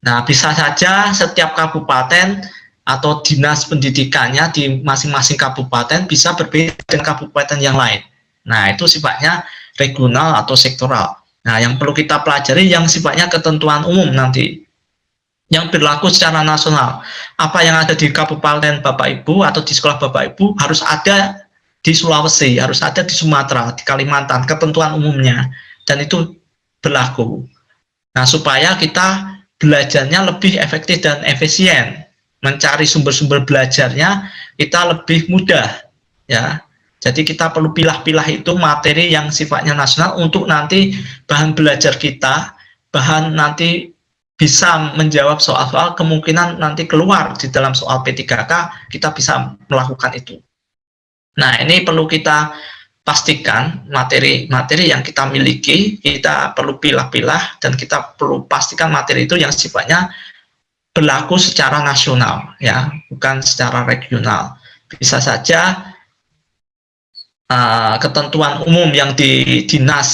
Nah, bisa saja setiap kabupaten atau dinas pendidikannya di masing-masing kabupaten bisa berbeda dengan kabupaten yang lain. Nah, itu sifatnya regional atau sektoral. Nah, yang perlu kita pelajari yang sifatnya ketentuan umum nanti, yang berlaku secara nasional. Apa yang ada di kabupaten Bapak Ibu atau di sekolah Bapak Ibu harus ada di Sulawesi, harus ada di Sumatera, di Kalimantan, ketentuan umumnya. Dan itu berlaku. Nah, supaya kita belajarnya lebih efektif dan efisien. Mencari sumber-sumber belajarnya kita lebih mudah, ya. Jadi kita perlu pilah-pilah itu materi yang sifatnya nasional untuk nanti bahan belajar kita, bahan nanti bisa menjawab soal-soal kemungkinan nanti keluar di dalam soal P3K, kita bisa melakukan itu. Nah, ini perlu kita pastikan materi-materi yang kita miliki, kita perlu pilah-pilah dan kita perlu pastikan materi itu yang sifatnya berlaku secara nasional, ya, bukan secara regional. Bisa saja ketentuan umum yang di Dinas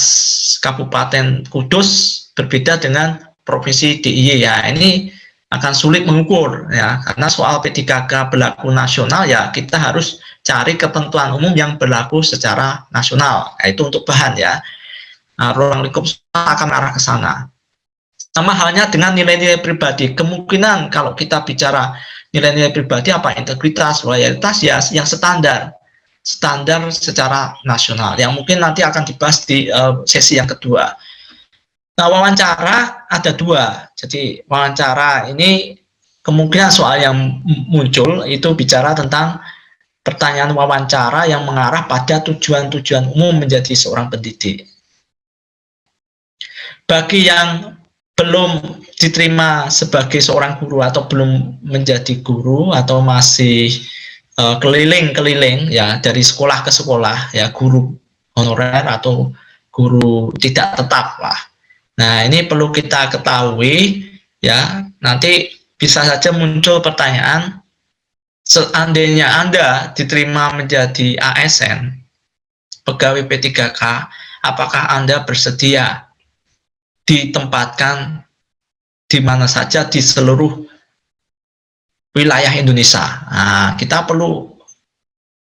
Kabupaten Kudus berbeda dengan Provinsi DIY, ya. Ini akan sulit mengukur, ya, karena soal P3K berlaku nasional, ya kita harus cari ketentuan umum yang berlaku secara nasional. Nah, itu untuk bahan, ya. Nah, ruang lingkup akan arah ke sana. Sama halnya dengan nilai-nilai pribadi. Kemungkinan kalau kita bicara nilai-nilai pribadi apa, integritas, loyalitas, ya yang standar secara nasional, yang mungkin nanti akan dibahas di sesi yang kedua. Nah, wawancara ada dua. Jadi wawancara ini kemungkinan soal yang muncul itu bicara tentang pertanyaan wawancara yang mengarah pada tujuan-tujuan umum menjadi seorang pendidik. Bagi yang belum diterima sebagai seorang guru atau belum menjadi guru atau masih keliling-keliling, ya, dari sekolah ke sekolah, ya, guru honorer atau guru tidak tetap lah. Nah, ini perlu kita ketahui, ya, nanti bisa saja muncul pertanyaan, seandainya Anda diterima menjadi ASN, pegawai P3K, apakah Anda bersedia ditempatkan di mana saja di seluruh wilayah Indonesia? Nah, kita perlu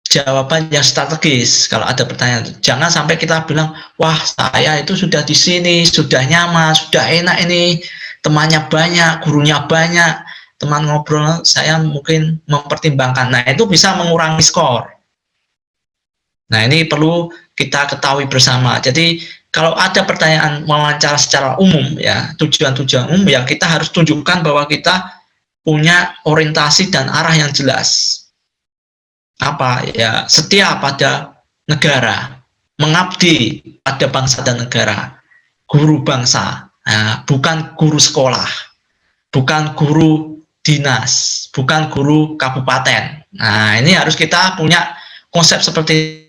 jawaban yang strategis kalau ada pertanyaan. Jangan sampai kita bilang, wah, saya itu sudah di sini, sudah nyaman, sudah enak ini, temannya banyak, gurunya banyak, teman ngobrol saya mungkin mempertimbangkan. Nah, itu bisa mengurangi skor. Nah, ini perlu kita ketahui bersama. Jadi, kalau ada pertanyaan wawancara secara umum, ya, tujuan-tujuan umum, ya kita harus tunjukkan bahwa kita punya orientasi dan arah yang jelas. Apa, ya, setia pada negara, mengabdi pada bangsa dan negara, guru bangsa, nah, bukan guru sekolah, bukan guru dinas, bukan guru kabupaten. Nah, ini harus kita punya konsep seperti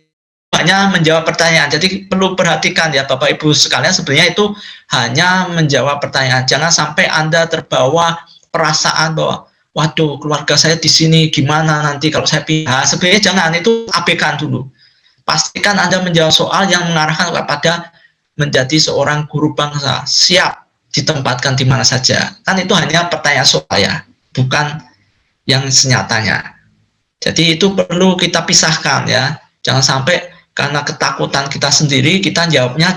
hanya menjawab pertanyaan. Jadi perlu perhatikan, ya, Bapak Ibu sekalian, sebenarnya itu hanya menjawab pertanyaan. Jangan sampai Anda terbawa perasaan bahwa, waduh, keluarga saya di sini gimana nanti kalau saya pindah. Sebenarnya jangan, itu abaikan dulu. Pastikan Anda menjawab soal yang mengarahkan kepada menjadi seorang guru bangsa, siap ditempatkan di mana saja. Kan itu hanya pertanyaan soal, ya, bukan yang senyatanya. Jadi itu perlu kita pisahkan, ya. Jangan sampai karena ketakutan kita sendiri kita jawabnya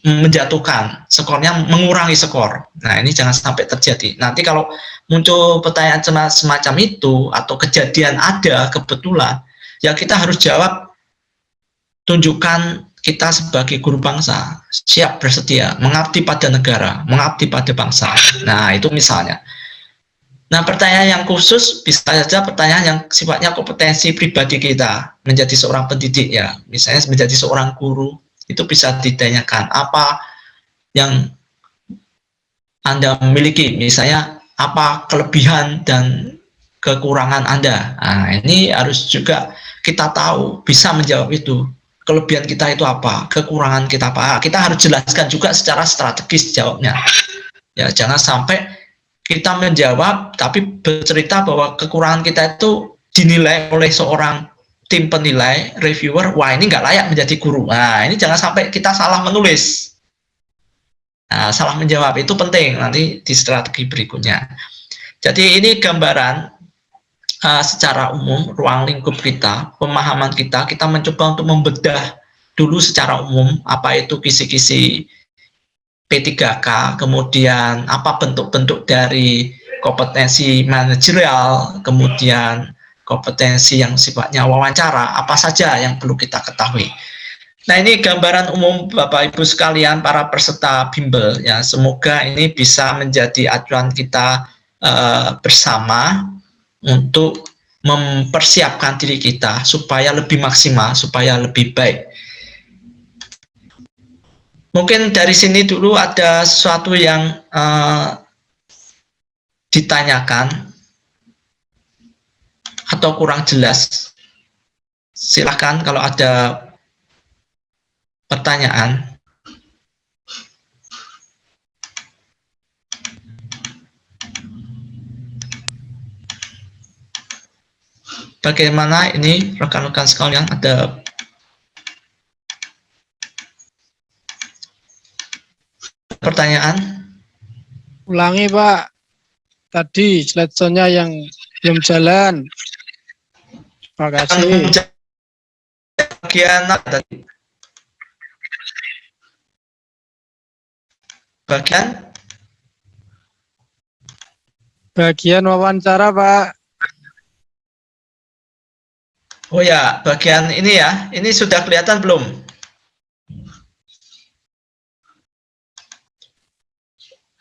menjatuhkan, skornya mengurangi skor. Nah, ini jangan sampai terjadi. Nanti kalau muncul pertanyaan semacam itu atau kejadian ada kebetulan, ya kita harus jawab, tunjukkan kita sebagai guru bangsa siap bersedia mengabdi pada negara, mengabdi pada bangsa. Nah, itu misalnya. Nah, pertanyaan yang khusus bisa saja pertanyaan yang sifatnya kompetensi pribadi kita menjadi seorang pendidik, ya. Misalnya menjadi seorang guru, itu bisa ditanyakan apa yang Anda miliki, misalnya apa kelebihan dan kekurangan Anda. Nah, ini harus juga kita tahu, bisa menjawab itu. Kelebihan kita itu apa, kekurangan kita apa. Kita harus jelaskan juga secara strategis jawabnya. Ya, jangan sampai kita menjawab tapi bercerita bahwa kekurangan kita itu dinilai oleh seorang tim penilai, reviewer, wah ini nggak layak menjadi guru. Nah, ini jangan sampai kita salah menulis. Nah, salah menjawab itu penting nanti di strategi berikutnya. Jadi ini gambaran secara umum ruang lingkup kita, pemahaman kita mencoba untuk membedah dulu secara umum apa itu kisi-kisi P3K, kemudian apa bentuk-bentuk dari kompetensi manajerial, kemudian kompetensi yang sifatnya wawancara, apa saja yang perlu kita ketahui. Nah, ini gambaran umum Bapak Ibu sekalian para peserta bimbel ya. Semoga ini bisa menjadi acuan kita bersama untuk mempersiapkan diri kita supaya lebih maksimal, supaya lebih baik. Mungkin dari sini dulu ada sesuatu yang ditanyakan atau kurang jelas. Silakan kalau ada pertanyaan. Bagaimana ini rekan-rekan sekalian, ada pertanyaan? Ulangi Pak, tadi slide-nya yang belum jalan. Terima kasih. Bagian tadi. Bagian wawancara Pak. Oh ya, bagian ini ya, ini sudah kelihatan belum?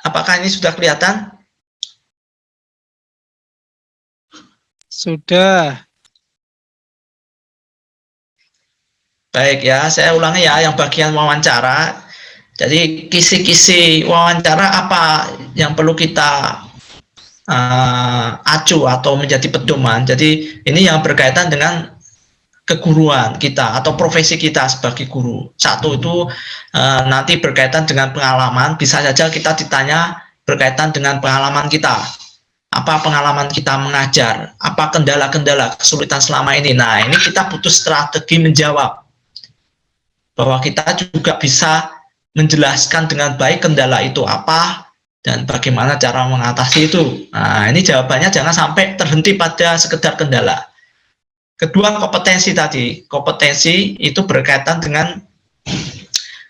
Apakah ini sudah kelihatan? Sudah. Baik ya, saya ulangi ya, yang bagian wawancara. Jadi kisi-kisi wawancara apa yang perlu kita acu atau menjadi pedoman. Jadi ini yang berkaitan dengan keguruan kita atau profesi kita sebagai guru. Satu itu nanti berkaitan dengan pengalaman, bisa saja kita ditanya berkaitan dengan pengalaman kita. Apa pengalaman kita mengajar, apa kendala-kendala kesulitan selama ini. Nah, ini kita butuh strategi menjawab. Bahwa kita juga bisa menjelaskan dengan baik kendala itu apa dan bagaimana cara mengatasi itu. Nah, ini jawabannya jangan sampai terhenti pada sekedar kendala. Kedua, kompetensi tadi. Kompetensi itu berkaitan dengan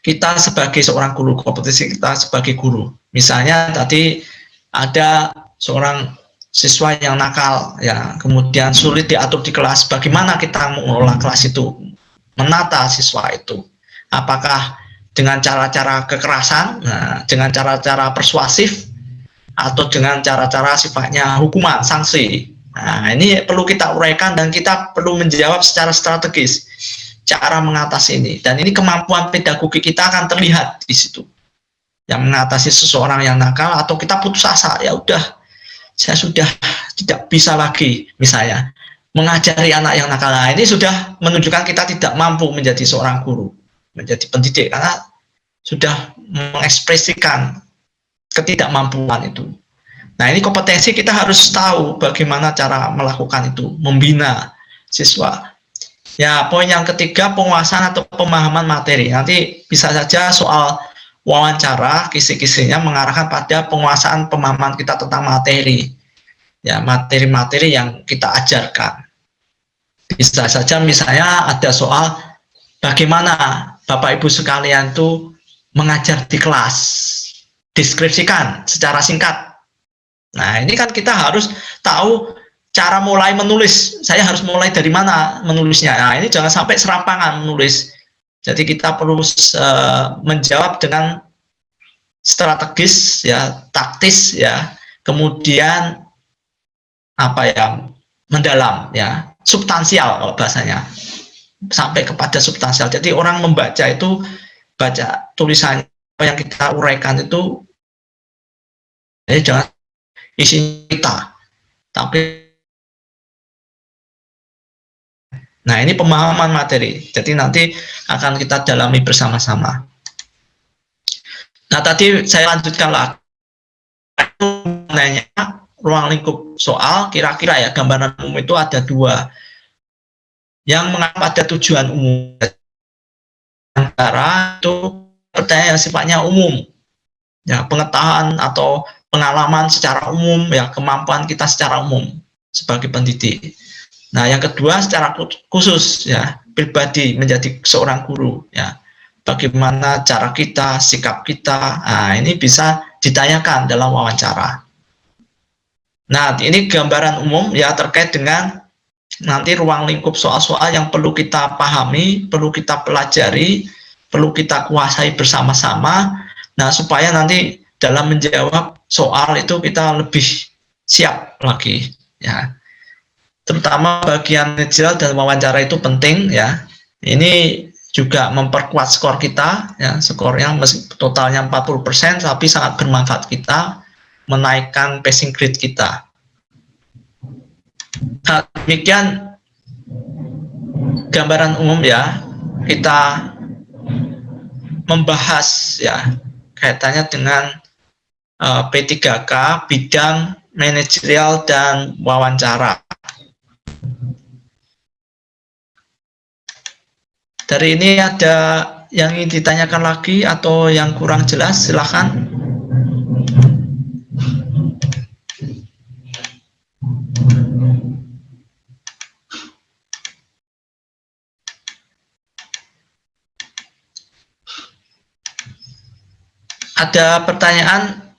kita sebagai seorang guru, kompetensi kita sebagai guru. Misalnya tadi ada seorang siswa yang nakal, ya, kemudian sulit diatur di kelas. Bagaimana kita mengelola kelas itu, menata siswa itu? Apakah dengan cara-cara kekerasan, dengan cara-cara persuasif, atau dengan cara-cara sifatnya hukuman, sanksi? Nah, ini perlu kita uraikan dan kita perlu menjawab secara strategis cara mengatasi ini. Dan ini kemampuan pedagogi kita akan terlihat di situ. Yang mengatasi seseorang yang nakal atau kita putus asa, ya udah, saya sudah tidak bisa lagi misalnya mengajari anak yang nakal. Nah, ini sudah menunjukkan kita tidak mampu menjadi seorang guru, menjadi pendidik karena sudah mengekspresikan ketidakmampuan itu. Nah, ini kompetensi kita harus tahu bagaimana cara melakukan itu, membina siswa. Ya, poin yang ketiga, penguasaan atau pemahaman materi. Nanti bisa saja soal wawancara, kisi-kisinya mengarahkan pada penguasaan pemahaman kita tentang materi. Ya, materi-materi yang kita ajarkan. Bisa saja misalnya ada soal bagaimana Bapak Ibu sekalian itu mengajar di kelas. Deskripsikan secara singkat. Nah, ini kan kita harus tahu cara mulai menulis. Saya harus mulai dari mana menulisnya. Nah, ini jangan sampai serampangan menulis. Jadi kita perlu menjawab dengan strategis, ya, taktis, ya, kemudian apa ya, mendalam, ya, substansial kalau bahasanya, sampai kepada substansial. Jadi orang membaca itu, baca tulisan apa yang kita uraikan itu, jangan isi kita, tapi nah, ini pemahaman materi. Jadi nanti akan kita dalami bersama-sama. Nah, tadi saya lanjutkan lagi. Nanya ruang lingkup soal, kira-kira ya gambaran umum itu ada dua. Yang mengapa ada tujuan umum. Antara itu pertanyaan yang sifatnya umum. Ya, pengetahuan atau pengalaman secara umum, ya, kemampuan kita secara umum. sebagai pendidik. Nah, yang kedua secara khusus ya, pribadi menjadi seorang guru ya. Bagaimana cara kita, sikap kita, nah ini bisa ditanyakan dalam wawancara. Nah, ini gambaran umum ya terkait dengan nanti ruang lingkup soal-soal yang perlu kita pahami, perlu kita pelajari, perlu kita kuasai bersama-sama. Nah, supaya nanti dalam menjawab soal itu kita lebih siap lagi ya. Terutama bagian manajerial dan wawancara itu penting ya. Ini juga memperkuat skor kita ya, skornya totalnya 40% tapi sangat bermanfaat kita, menaikkan passing grade kita. Nah, demikian gambaran umum ya, kita membahas ya kaitannya dengan P3K bidang manajerial dan wawancara. Dari ini ada yang ingin ditanyakan lagi atau yang kurang jelas, silakan. Ada pertanyaan?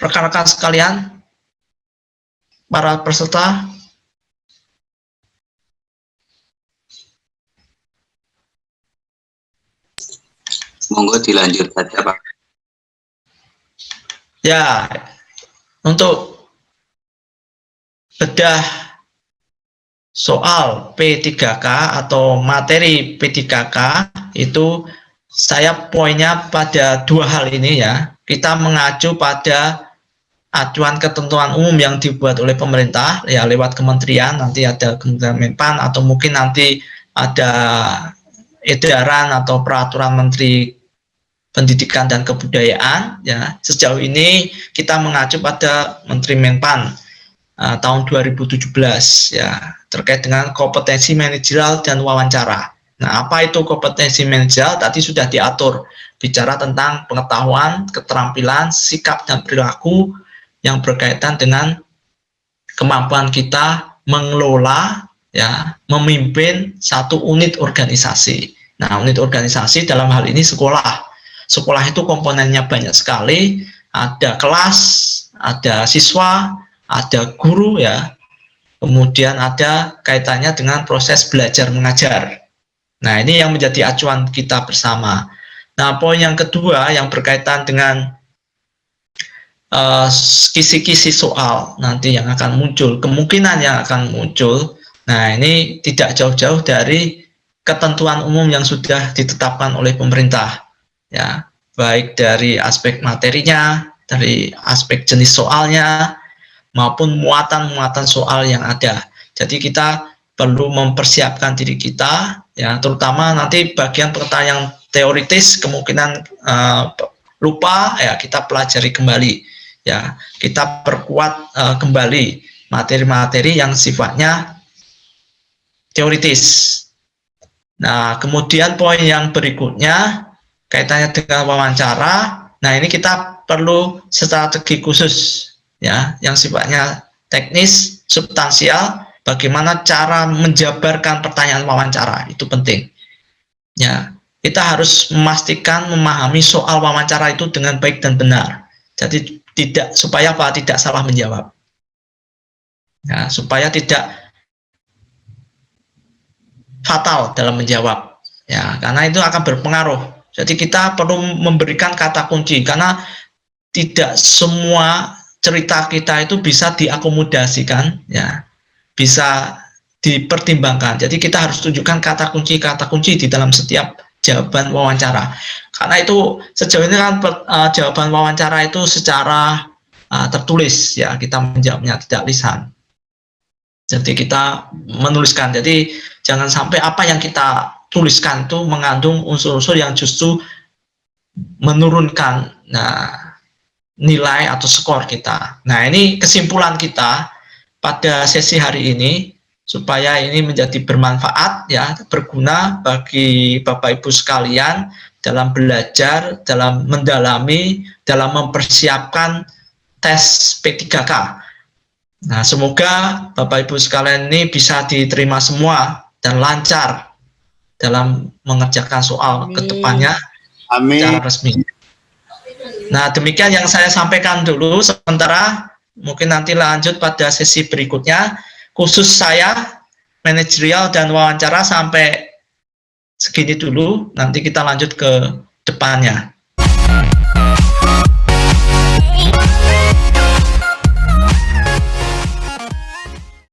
Rekan-rekan sekalian, para peserta. Monggo dilanjut saja, Pak. Ya, untuk bedah soal P3K atau materi P3K itu saya poinnya pada dua hal ini ya. Kita mengacu pada acuan ketentuan umum yang dibuat oleh pemerintah ya lewat kementerian, nanti ada Kementerian Menpan atau mungkin nanti ada edaran atau peraturan Menteri Pendidikan dan Kebudayaan ya. Sejauh ini kita mengacu pada Menteri Menpan tahun 2017 ya terkait dengan kompetensi manajerial dan wawancara. Nah, apa itu kompetensi manajerial? Tadi sudah diatur, bicara tentang pengetahuan, keterampilan, sikap dan perilaku yang berkaitan dengan kemampuan kita mengelola ya, memimpin satu unit organisasi. Nah, unit organisasi dalam hal ini sekolah. Sekolah itu komponennya banyak sekali, ada kelas, ada siswa, ada guru ya, kemudian ada kaitannya dengan proses belajar mengajar. Nah, ini yang menjadi acuan kita bersama. Nah, poin yang kedua yang berkaitan dengan kisi-kisi soal nanti yang akan muncul, kemungkinan yang akan muncul. Nah, ini tidak jauh-jauh dari ketentuan umum yang sudah ditetapkan oleh pemerintah. Ya, baik dari aspek materinya, dari aspek jenis soalnya, maupun muatan-muatan soal yang ada. Jadi kita perlu mempersiapkan diri kita, ya, terutama nanti bagian pengetahuan yang teoritis kemungkinan lupa, ya kita pelajari kembali, ya kita perkuat kembali materi-materi yang sifatnya teoritis. Nah, kemudian poin yang berikutnya kaitannya dengan wawancara. Nah, ini kita perlu strategi khusus ya yang sifatnya teknis, substansial, bagaimana cara menjabarkan pertanyaan wawancara, itu penting. Ya, kita harus memastikan memahami soal wawancara itu dengan baik dan benar. Jadi supaya tidak salah menjawab. Ya, supaya tidak fatal dalam menjawab. Ya, karena itu akan berpengaruh. Jadi kita perlu memberikan kata kunci, karena tidak semua cerita kita itu bisa diakomodasikan, ya, bisa dipertimbangkan. Jadi kita harus tunjukkan kata kunci di dalam setiap jawaban wawancara. Karena itu sejauh ini kan jawaban wawancara itu secara tertulis, ya kita menjawabnya tidak lisan. Jadi kita menuliskan. Jadi jangan sampai apa yang kita tuliskan itu mengandung unsur-unsur yang justru menurunkan nilai atau skor kita. Nah, ini kesimpulan kita pada sesi hari ini supaya ini menjadi bermanfaat ya, berguna bagi Bapak Ibu sekalian dalam belajar, dalam mendalami, dalam mempersiapkan tes P3K. Nah, semoga Bapak Ibu sekalian ini bisa diterima semua dan lancar dalam mengerjakan soal ke depannya secara Amin. resmi. Nah, demikian yang saya sampaikan dulu sementara, mungkin nanti lanjut pada sesi berikutnya. Khusus saya, manajerial dan wawancara sampai segini dulu, nanti kita lanjut ke depannya.